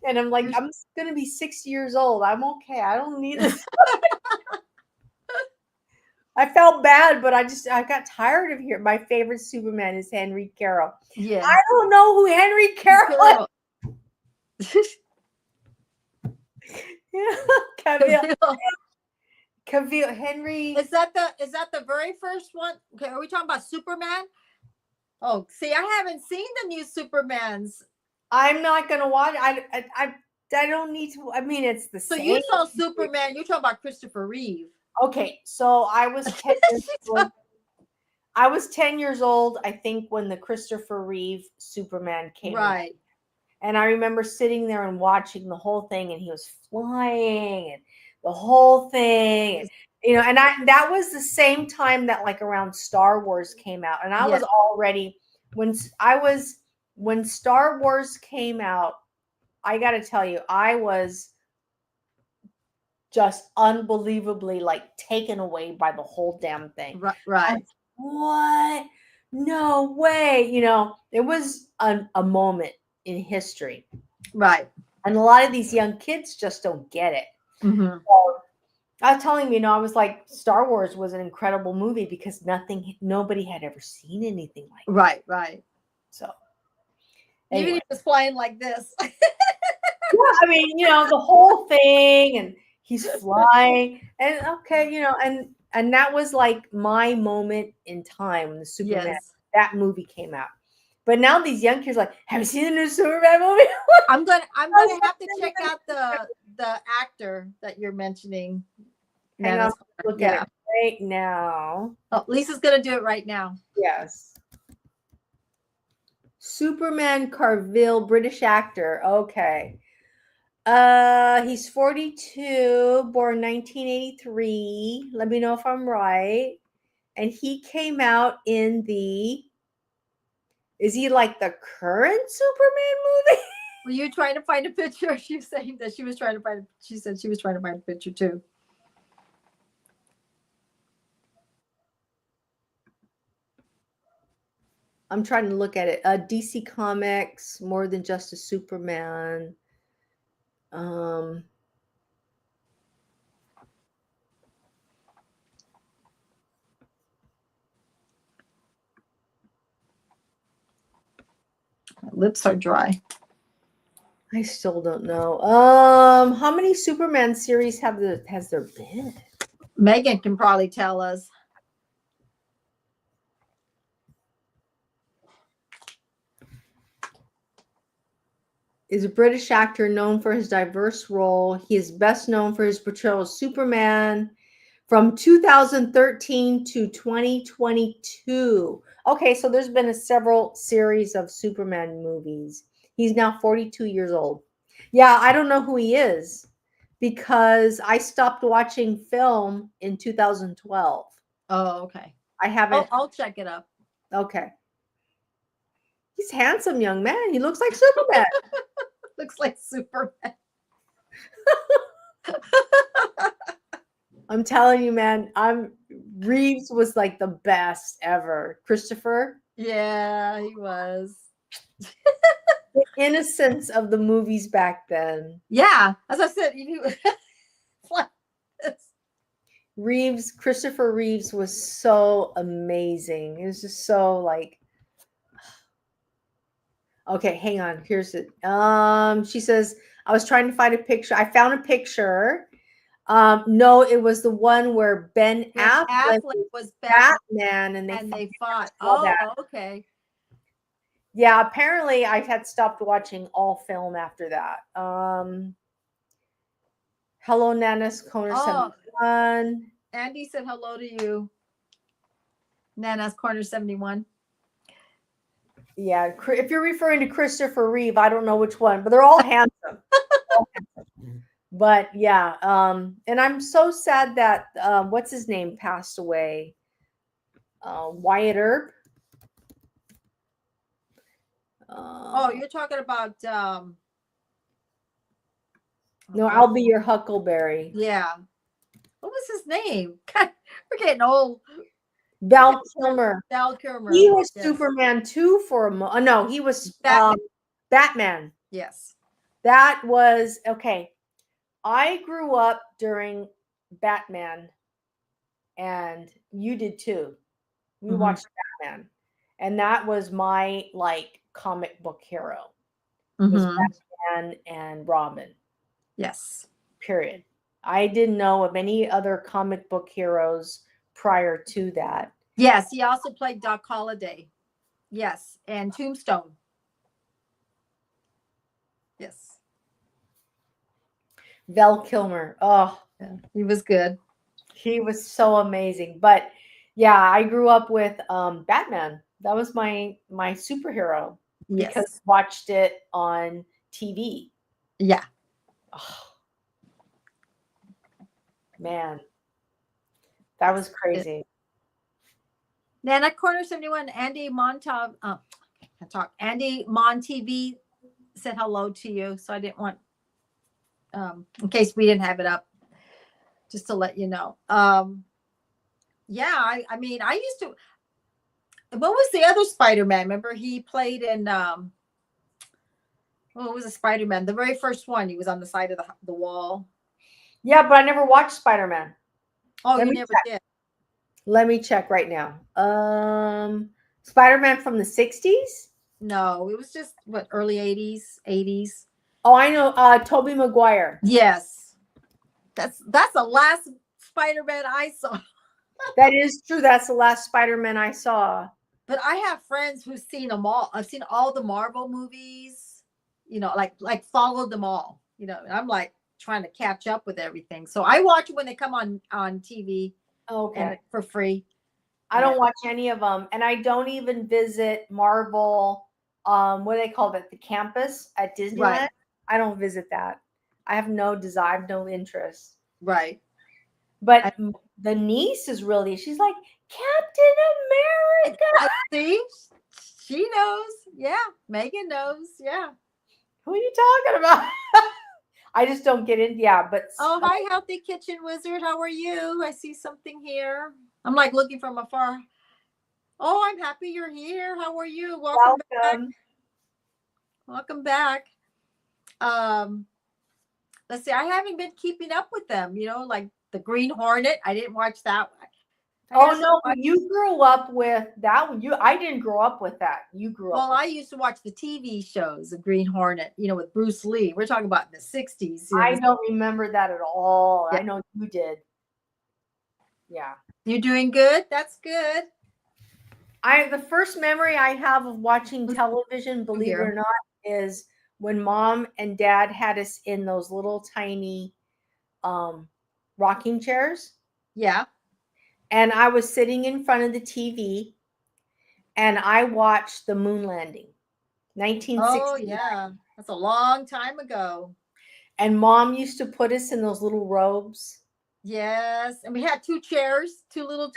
Speaker 1: And I'm like, I'm going to be 6 years old. I'm okay. I don't need this. I felt bad, but I got tired of hearing. My favorite Superman is Henry Cavill. Yeah. I don't know who Henry Cavill is. Cavill, Henry.
Speaker 2: Is that the very first one? Okay, are we talking about Superman? Oh, see, I haven't seen the new Supermans.
Speaker 1: I'm not gonna watch. I don't need to. I mean, it's the same.
Speaker 2: So you saw Superman. You're talking about Christopher Reeve.
Speaker 1: Okay, so I was 10 years old. I was 10 years old, I think, when the Christopher Reeve Superman came out. Right. And I remember sitting there and watching the whole thing, and he was flying, and the whole thing. You know, and that was the same time that like around Star Wars came out, and I
Speaker 2: Yeah.
Speaker 1: was already when Star Wars came out. I got to tell you, I was just unbelievably like taken away by the whole damn thing.
Speaker 2: Right.
Speaker 1: What? No way. You know, it was a moment in history.
Speaker 2: Right.
Speaker 1: And a lot of these young kids just don't get it.
Speaker 2: Mm-hmm.
Speaker 1: So I was telling you know, I was like, Star Wars was an incredible movie because nobody had ever seen anything like that.
Speaker 2: Right. Right.
Speaker 1: So,
Speaker 2: Even
Speaker 1: anyway.
Speaker 2: if it was flying like this.
Speaker 1: Yeah, I mean, you know, the whole thing, and he's flying, and okay, you know, and that was like my moment in time when the Superman
Speaker 2: Yes.
Speaker 1: that movie came out. But now these young kids are like, have you seen the new Superman movie?
Speaker 2: I'm gonna have to check out the actor that you're mentioning.
Speaker 1: Hang on, look at
Speaker 2: Yeah.
Speaker 1: it right now.
Speaker 2: Oh, Lisa's gonna do it right now.
Speaker 1: Yes. Superman Carville, British actor. Okay. He's 42, born 1983. Let me know if I'm right. And he came out in is he like the current Superman movie?
Speaker 2: Were you trying to find a picture? She was saying that she was trying to find. She said she was trying to find a picture too.
Speaker 1: I'm trying to look at it. DC Comics, more than just a Superman.
Speaker 2: My lips are dry.
Speaker 1: I still don't know. How many Superman series has there been?
Speaker 2: Megan can probably tell us.
Speaker 1: Is a British actor known for his diverse role. He is best known for his portrayal of Superman from 2013 to 2022. Okay, so there's been several series of Superman movies. He's now 42 years old. Yeah, I don't know who he is because I stopped watching film in 2012.
Speaker 2: Oh, okay.
Speaker 1: I haven't.
Speaker 2: I'll check it up.
Speaker 1: Okay. He's a handsome young man. He looks like Superman.
Speaker 2: Looks like Superman.
Speaker 1: I'm telling you, man. Reeves was like the best ever. Christopher.
Speaker 2: Yeah, he was.
Speaker 1: The innocence of the movies back then.
Speaker 2: Yeah, as I said, it's like this.
Speaker 1: Christopher Reeves was so amazing. It was just so like. Okay, hang on. Here's it. She says I was trying to find a picture. I found a picture. No, it was the one where Ben Affleck
Speaker 2: was
Speaker 1: Batman, and
Speaker 2: they fought.
Speaker 1: all
Speaker 2: Oh,
Speaker 1: that.
Speaker 2: okay.
Speaker 1: Yeah, apparently I had stopped watching all film after that. Hello, Nana's Corner 71.
Speaker 2: Andy said hello to you. Nana's Corner 71.
Speaker 1: Yeah, if you're referring to Christopher Reeve, I don't know which one, but they're all handsome. But yeah, and I'm so sad that what's his name passed away. Wyatt Earp.
Speaker 2: You're talking about
Speaker 1: no, I'll be your Huckleberry.
Speaker 2: Yeah. What was his name? God, we're getting old.
Speaker 1: Val Kilmer.
Speaker 2: Val Kilmer.
Speaker 1: He was Superman 2 for a moment. No, he was Batman.
Speaker 2: Yes.
Speaker 1: That was okay. I grew up during Batman, and you did too. We watched Batman, and that was my like comic book hero. Was Batman and Robin.
Speaker 2: Yes.
Speaker 1: Period. I didn't know of any other comic book heroes prior to that.
Speaker 2: Yes, he also played Doc Holliday. Yes, and Tombstone. Yes.
Speaker 1: Val Kilmer. Oh,
Speaker 2: yeah, he was good.
Speaker 1: He was so amazing. But yeah, I grew up with Batman. That was my superhero.
Speaker 2: Yes.
Speaker 1: Because I watched it on TV.
Speaker 2: Yeah.
Speaker 1: Oh, man. That was crazy.
Speaker 2: Nana Corner 71, Andy Montov, Andy Mon TV said hello to you. So I didn't want, in case we didn't have it up, just to let you know. Yeah, I mean, I used to, what was the other Spider-Man? Remember he played in, what was a Spider-Man? The very first one, he was on the side of the wall.
Speaker 1: Yeah, but I never watched Spider-Man.
Speaker 2: Oh, you never did?
Speaker 1: Let me check right now. Spider-Man from the 60s?
Speaker 2: No, it was just what, early 80s.
Speaker 1: Oh, I know. Tobey Maguire.
Speaker 2: Yes. That's the last Spider-Man I saw.
Speaker 1: That is true. That's the last Spider-Man I saw.
Speaker 2: But I have friends who've seen them all. I've seen all the Marvel movies, like followed them all. And I'm like trying to catch up with everything. So I watch when they come on TV.
Speaker 1: Okay.
Speaker 2: And for free.
Speaker 1: I don't watch any of them, and I don't even visit Marvel. What do they call it? The campus at Disneyland. Right. I don't visit that. I have no desire. I have no interest.
Speaker 2: Right.
Speaker 1: But the niece is really. She's like Captain America.
Speaker 2: See, she knows. Yeah, Megan knows. Yeah.
Speaker 1: Who are you talking about? I just don't get in. Yeah, but
Speaker 2: hi, Healthy Kitchen Wizard. How are you? I see something here. I'm like looking from afar. Oh, I'm happy you're here. How are you? Welcome back. Welcome back. Let's see. I haven't been keeping up with them. Like the Green Hornet. I didn't watch that one.
Speaker 1: Oh no, you grew up with that one. I didn't grow up with that. You grew up.
Speaker 2: Well, I used to watch the TV shows, the Green Hornet, with Bruce Lee. We're talking about in the 60s.
Speaker 1: I don't remember that at all. Yeah. I know you did. Yeah.
Speaker 2: You're doing good. That's good.
Speaker 1: The first memory I have of watching television, believe it or not, is when Mom and Dad had us in those little tiny rocking chairs.
Speaker 2: Yeah.
Speaker 1: And I was sitting in front of the TV and I watched the moon landing. 1960.
Speaker 2: Oh, yeah. That's a long time ago.
Speaker 1: And Mom used to put us in those little robes.
Speaker 2: Yes. And we had two little chairs.
Speaker 1: The little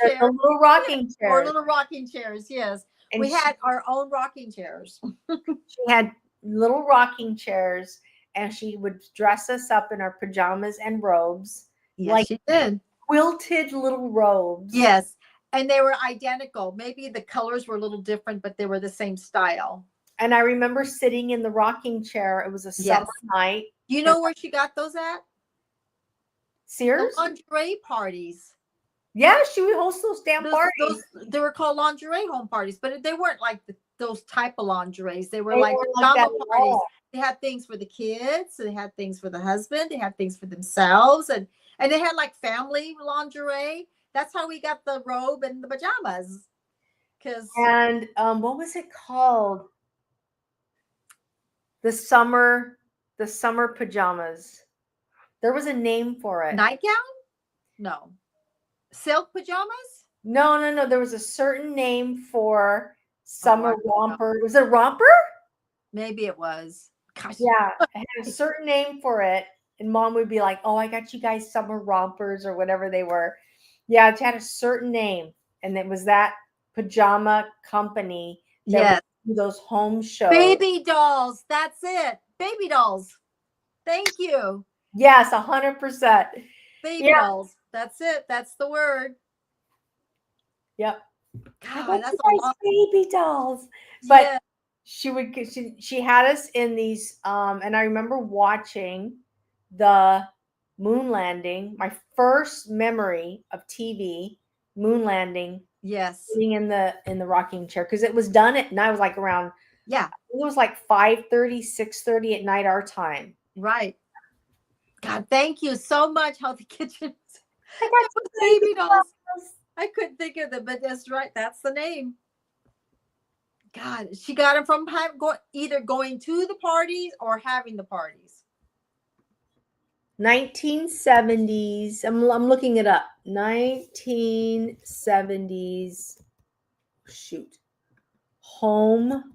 Speaker 1: rocking chairs.
Speaker 2: Or little rocking chairs, yes. And we had our own rocking chairs.
Speaker 1: She had little rocking chairs and she would dress us up in our pajamas and robes.
Speaker 2: Yes, like she did.
Speaker 1: Quilted little robes.
Speaker 2: Yes. And they were identical. Maybe the colors were a little different, but they were the same style.
Speaker 1: And I remember sitting in the rocking chair. It was a summer night.
Speaker 2: Do you know where she got those at?
Speaker 1: Sears?
Speaker 2: The lingerie parties.
Speaker 1: Yeah, she would host those damn parties.
Speaker 2: They were called lingerie home parties, but they weren't like those type of lingeries. They were like pajama parties. They had things for the kids. They had things for the husband. They had things for themselves. And they had like family lingerie. That's how we got the robe and the pajamas.
Speaker 1: And what was it called? The summer pajamas. There was a name for it.
Speaker 2: Nightgown? No. Silk pajamas?
Speaker 1: No. There was a certain name for summer romper. Was it romper?
Speaker 2: Maybe it was.
Speaker 1: Gosh. Yeah, it had a certain name for it. And Mom would be like, "Oh, I got you guys summer rompers," or whatever they were. Yeah, it had a certain name. And it was that pajama company that would do those home shows.
Speaker 2: Baby dolls. That's it. Baby dolls. Thank you.
Speaker 1: Yes, 100%.
Speaker 2: Baby dolls. That's it. That's the word.
Speaker 1: Yep.
Speaker 2: God, that's
Speaker 1: a lot. Baby dolls. But she had us in these, and I remember watching the moon landing. My first memory of TV, moon landing.
Speaker 2: Yes.
Speaker 1: Sitting in the rocking chair because it was done at night. It was like around.
Speaker 2: Yeah.
Speaker 1: It was like 5:30, 6:30 at night our time.
Speaker 2: Right. God, thank you so much, Healthy Kitchen. I got baby dolls. I couldn't think of them, but that's right. That's the name. God, she got them from either going to the parties or having the parties.
Speaker 1: 1970s. I'm looking it up. 1970s. Shoot. Home.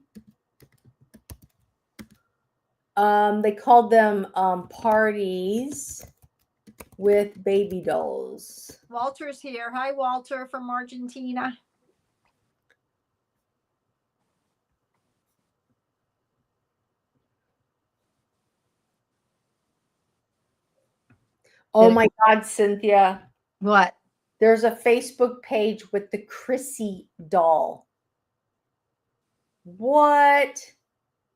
Speaker 1: They called them parties. with baby dolls.
Speaker 2: Walter's here. Hi, Walter from Argentina.
Speaker 1: Oh my God, Cynthia.
Speaker 2: What?
Speaker 1: There's a Facebook page with the Chrissy doll. What?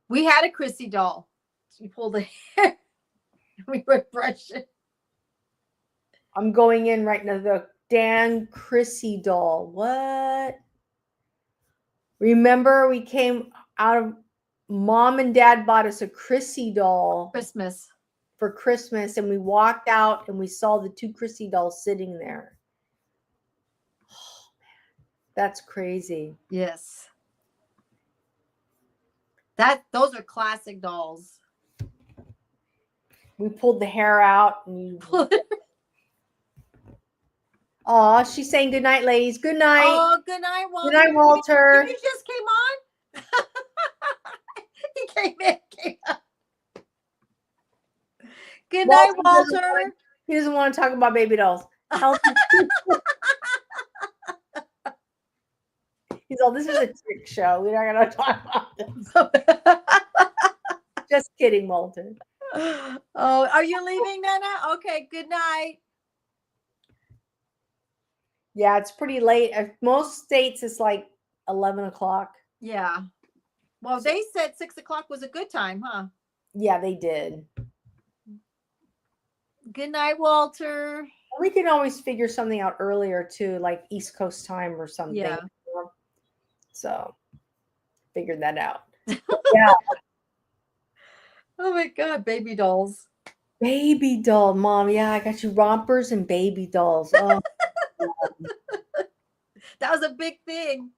Speaker 2: We had a Chrissy doll. She pulled the hair. We would brush it.
Speaker 1: I'm going in right now. The Dan Chrissy doll. What? Remember, we came out of Mom and Dad bought us a Chrissy doll
Speaker 2: Christmas.
Speaker 1: for Christmas, and we walked out and we saw the two Chrissy dolls sitting there. Oh, man, that's crazy.
Speaker 2: Yes. Those are classic dolls.
Speaker 1: We pulled the hair out and you. Oh, she's saying good night, ladies. Good night.
Speaker 2: Oh, good night, Walter.
Speaker 1: Good night, Walter.
Speaker 2: He just came on. He came in. Good night, Walter.
Speaker 1: He doesn't want to talk about baby dolls. He's all, this is a trick show. We're not going to talk about this. Just kidding, Walter.
Speaker 2: Oh, are you leaving, Nana? Okay, good night.
Speaker 1: Yeah, it's pretty late. Most states, it's like 11 o'clock.
Speaker 2: Yeah. Well, they said 6 o'clock was a good time, huh?
Speaker 1: Yeah, they did.
Speaker 2: Good night, Walter.
Speaker 1: We can always figure something out earlier, too, like East Coast time or something.
Speaker 2: Yeah.
Speaker 1: So, figured that out. Yeah.
Speaker 2: Oh, my God. Baby dolls.
Speaker 1: Baby doll, Mom. Yeah, I got you rompers and baby dolls. Oh.
Speaker 2: That was a big thing.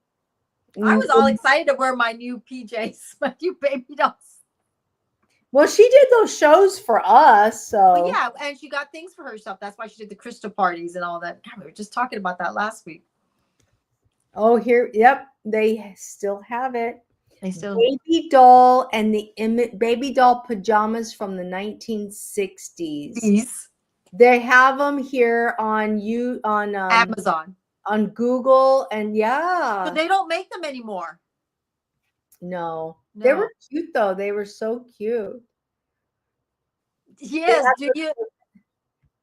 Speaker 2: I was all excited to wear my new PJs, my new baby dolls.
Speaker 1: Well, she did those shows for us, so
Speaker 2: Well, yeah, and she got things for herself. That's why she did the crystal parties and all that. God, we were just talking about that last week.
Speaker 1: Oh, here, yep, they still have it.
Speaker 2: They still
Speaker 1: baby doll and the baby doll pajamas from the 1960s. They have them here on
Speaker 2: Amazon,
Speaker 1: on Google, and yeah,
Speaker 2: but they don't make them anymore.
Speaker 1: No, they were cute though. They were so cute.
Speaker 2: Yes.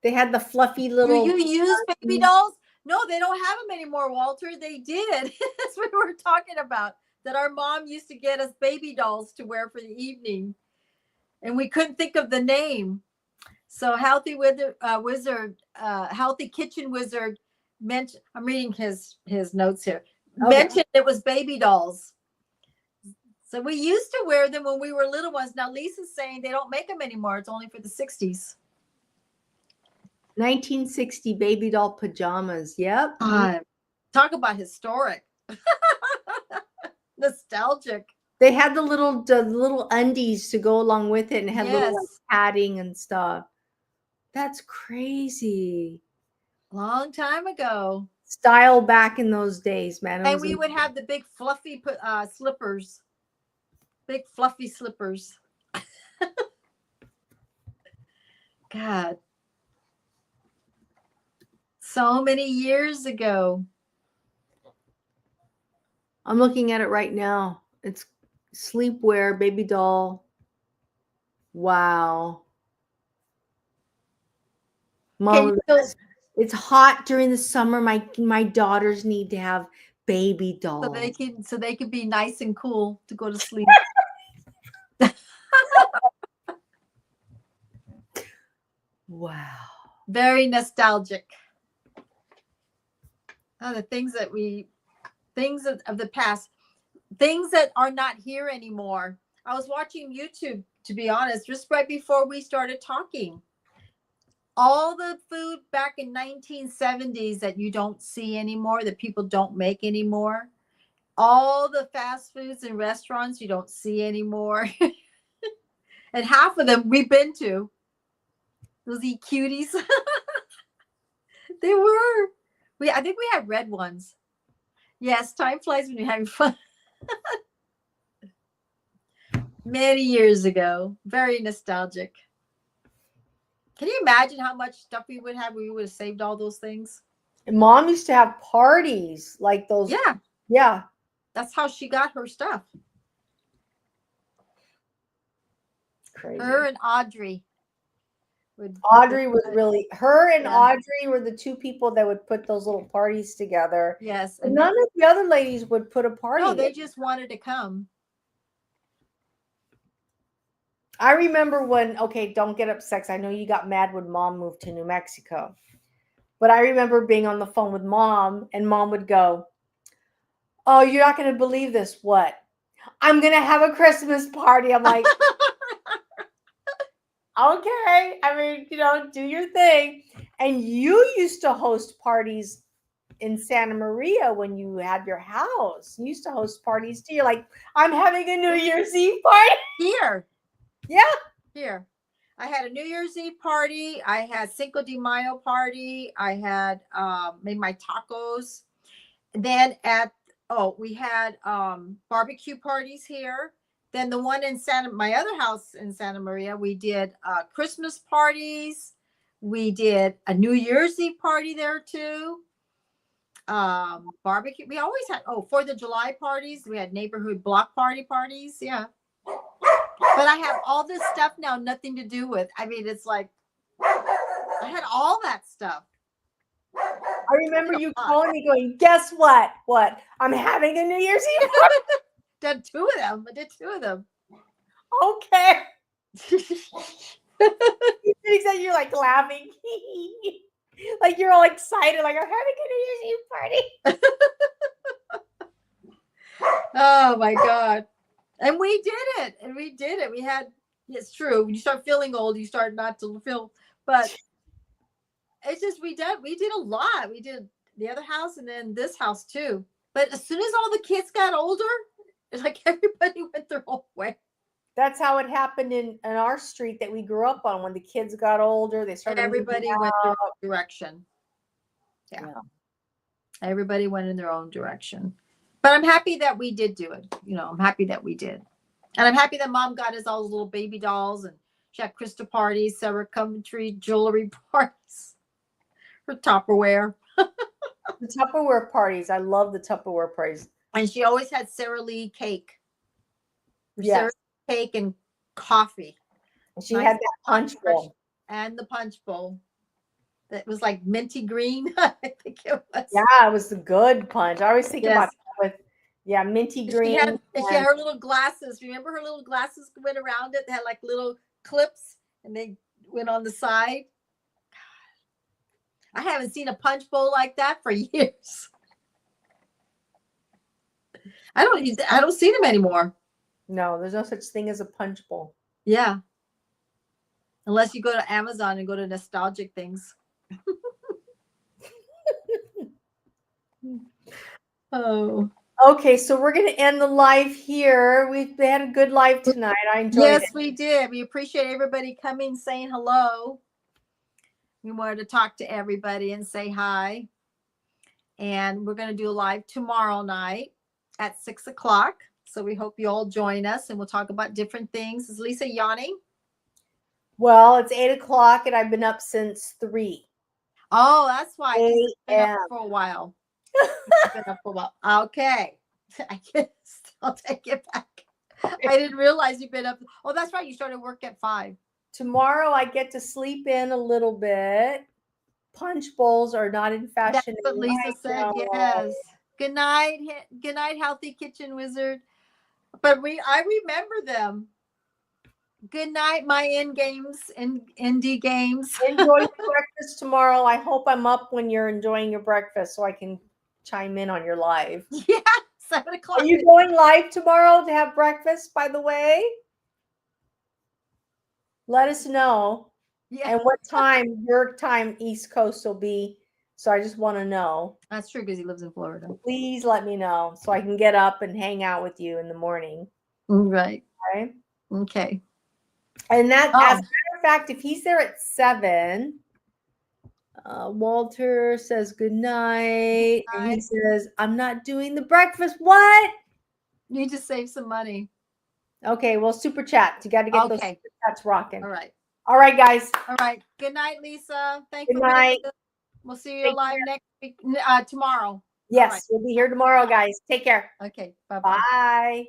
Speaker 1: They had the fluffy little.
Speaker 2: Do you use baby dolls? No, they don't have them anymore, Walter. They did. That's what we were talking about. That our mom used to get us baby dolls to wear for the evening, and we couldn't think of the name. So Healthy Kitchen Wizard mentioned. I'm reading his notes here. Okay. Mentioned it was baby dolls. So we used to wear them when we were little ones. Now Lisa's saying they don't make them anymore. It's only for the 60s.
Speaker 1: 1960 baby doll pajamas. Yep.
Speaker 2: Talk about historic. Nostalgic.
Speaker 1: They had the little undies to go along with it and had little like, padding and stuff. That's crazy.
Speaker 2: Long time ago.
Speaker 1: Style back in those days, man.
Speaker 2: And we would have the big fluffy slippers. Big fluffy slippers. God. So many years ago.
Speaker 1: I'm looking at it right now. It's sleepwear, baby doll. Wow. Mom, it's hot during the summer. My daughters need to have baby dolls.
Speaker 2: So they can be nice and cool to go to sleep.
Speaker 1: Wow.
Speaker 2: Very nostalgic. Oh, the things of the past, things that are not here anymore. I was watching YouTube, to be honest, just right before we started talking. All the food back in 1970s that you don't see anymore, that people don't make anymore. All the fast foods and restaurants you don't see anymore. And half of them we've been to. Those cuties. They were. I think we had red ones. Yes, time flies when you're having fun. Many years ago. Very nostalgic. Can you imagine how much stuff we would have? We would have saved all those things.
Speaker 1: And Mom used to have parties like those.
Speaker 2: Yeah.
Speaker 1: Yeah.
Speaker 2: That's how she got her stuff.
Speaker 1: Crazy.
Speaker 2: Her and Audrey.
Speaker 1: Audrey was really, her and
Speaker 2: Yeah.
Speaker 1: Audrey were the two people that would put those little parties together.
Speaker 2: Yes.
Speaker 1: And none of the other ladies would put a party.
Speaker 2: No, they just wanted to come.
Speaker 1: I remember when, okay, don't get upset. I know you got mad when Mom moved to New Mexico. But I remember being on the phone with Mom, and Mom would go, "Oh, you're not going to believe this. What? I'm going to have a Christmas party." I'm like, okay. I mean, do your thing. And you used to host parties in Santa Maria when you had your house. You used to host parties too. You're like, "I'm having a New Year's Eve party."
Speaker 2: Here.
Speaker 1: Yeah.
Speaker 2: Here. I had a New Year's Eve party. I had Cinco de Mayo party. I had made my tacos. Then we had barbecue parties here. Then the one in my other house in Santa Maria, we did Christmas parties. We did a New Year's Eve party there too. Barbecue. We always had 4th of July parties. We had neighborhood block parties. Yeah. But I have all this stuff now, nothing to do with. I mean, it's like I had all that stuff.
Speaker 1: I remember you calling me going, "Guess what? What? I'm having a New Year's Eve party."
Speaker 2: Did two of them. I did 2 of them.
Speaker 1: Okay. You're like laughing. Like you're all excited, like I'm having a New Year's Eve party.
Speaker 2: Oh my God. And we did it. We had, it's true. When you start feeling old, you start not to feel, but it's just, we did a lot. We did the other house and then this house too. But as soon as all the kids got older, it's like everybody went their own way.
Speaker 1: That's how it happened in our street that we grew up on. When the kids got older, they started.
Speaker 2: Everybody went their own direction. Yeah. Everybody went in their own direction. But I'm happy that we did do it. I'm happy that we did. And I'm happy that Mom got us all those little baby dolls, and she had crystal parties, Sarah Coventry jewelry parties, her Tupperware.
Speaker 1: The Tupperware parties. I love the Tupperware parties.
Speaker 2: And she always had Sara Lee cake.
Speaker 1: Yes.
Speaker 2: Sara Lee cake and coffee.
Speaker 1: And she had that punch bowl.
Speaker 2: And the punch bowl. That was like minty green. I think it was.
Speaker 1: Yeah, it was the good punch. I always think about it with, minty green.
Speaker 2: She had her little glasses. Remember her little glasses went around it? They had like little clips and they went on the side. I haven't seen a punch bowl like that for years. I don't see them anymore.
Speaker 1: No, there's no such thing as a punch bowl.
Speaker 2: Yeah. Unless you go to Amazon and go to nostalgic things. Oh.
Speaker 1: Okay, so we're going to end the live here. We've had a good live tonight. I enjoyed it.
Speaker 2: Yes, we did. We appreciate everybody coming, saying hello. We wanted to talk to everybody and say hi. And we're going to do a live tomorrow night at 6:00. So we hope you all join us and we'll talk about different things. Is Lisa yawning?
Speaker 1: Well, it's 8:00 and I've been up since 3.
Speaker 2: Oh, that's why. She's been up
Speaker 1: a.m.
Speaker 2: for a while. Been up for a while. Okay. I guess I'll take it back. I didn't realize you've been up. Oh, that's right. You started work at 5.
Speaker 1: Tomorrow I get to sleep in a little bit. Punch bowls are not in fashion.
Speaker 2: That's what Lisa said. Yes. Good night. Good night, Healthy Kitchen Wizard. But I remember them. Good night, my indie games.
Speaker 1: Enjoy your breakfast tomorrow. I hope I'm up when you're enjoying your breakfast so I can chime in on your live.
Speaker 2: Yeah, 7:00.
Speaker 1: Are you going live tomorrow to have breakfast, by the way? Let us know. Yeah. And what time your time East Coast will be. So I just want to know.
Speaker 2: That's true because he lives in Florida.
Speaker 1: Please let me know so I can get up and hang out with you in the morning.
Speaker 2: Right.
Speaker 1: Okay.
Speaker 2: Okay.
Speaker 1: And that, as a matter of fact, if he's there at 7, Walter says good night. And he says, "I'm not doing the breakfast." What?
Speaker 2: You need to save some money.
Speaker 1: Okay, well, super chat. You got to get those super chats rocking.
Speaker 2: All right.
Speaker 1: All right, guys.
Speaker 2: All right. Good night, Lisa. Thanks
Speaker 1: Good
Speaker 2: for being
Speaker 1: night.
Speaker 2: with us. We'll see you
Speaker 1: Take
Speaker 2: live
Speaker 1: care.
Speaker 2: next week, tomorrow. All
Speaker 1: Yes,
Speaker 2: right.
Speaker 1: we'll be here tomorrow, guys. Take care.
Speaker 2: Okay. Bye-bye.
Speaker 1: Bye.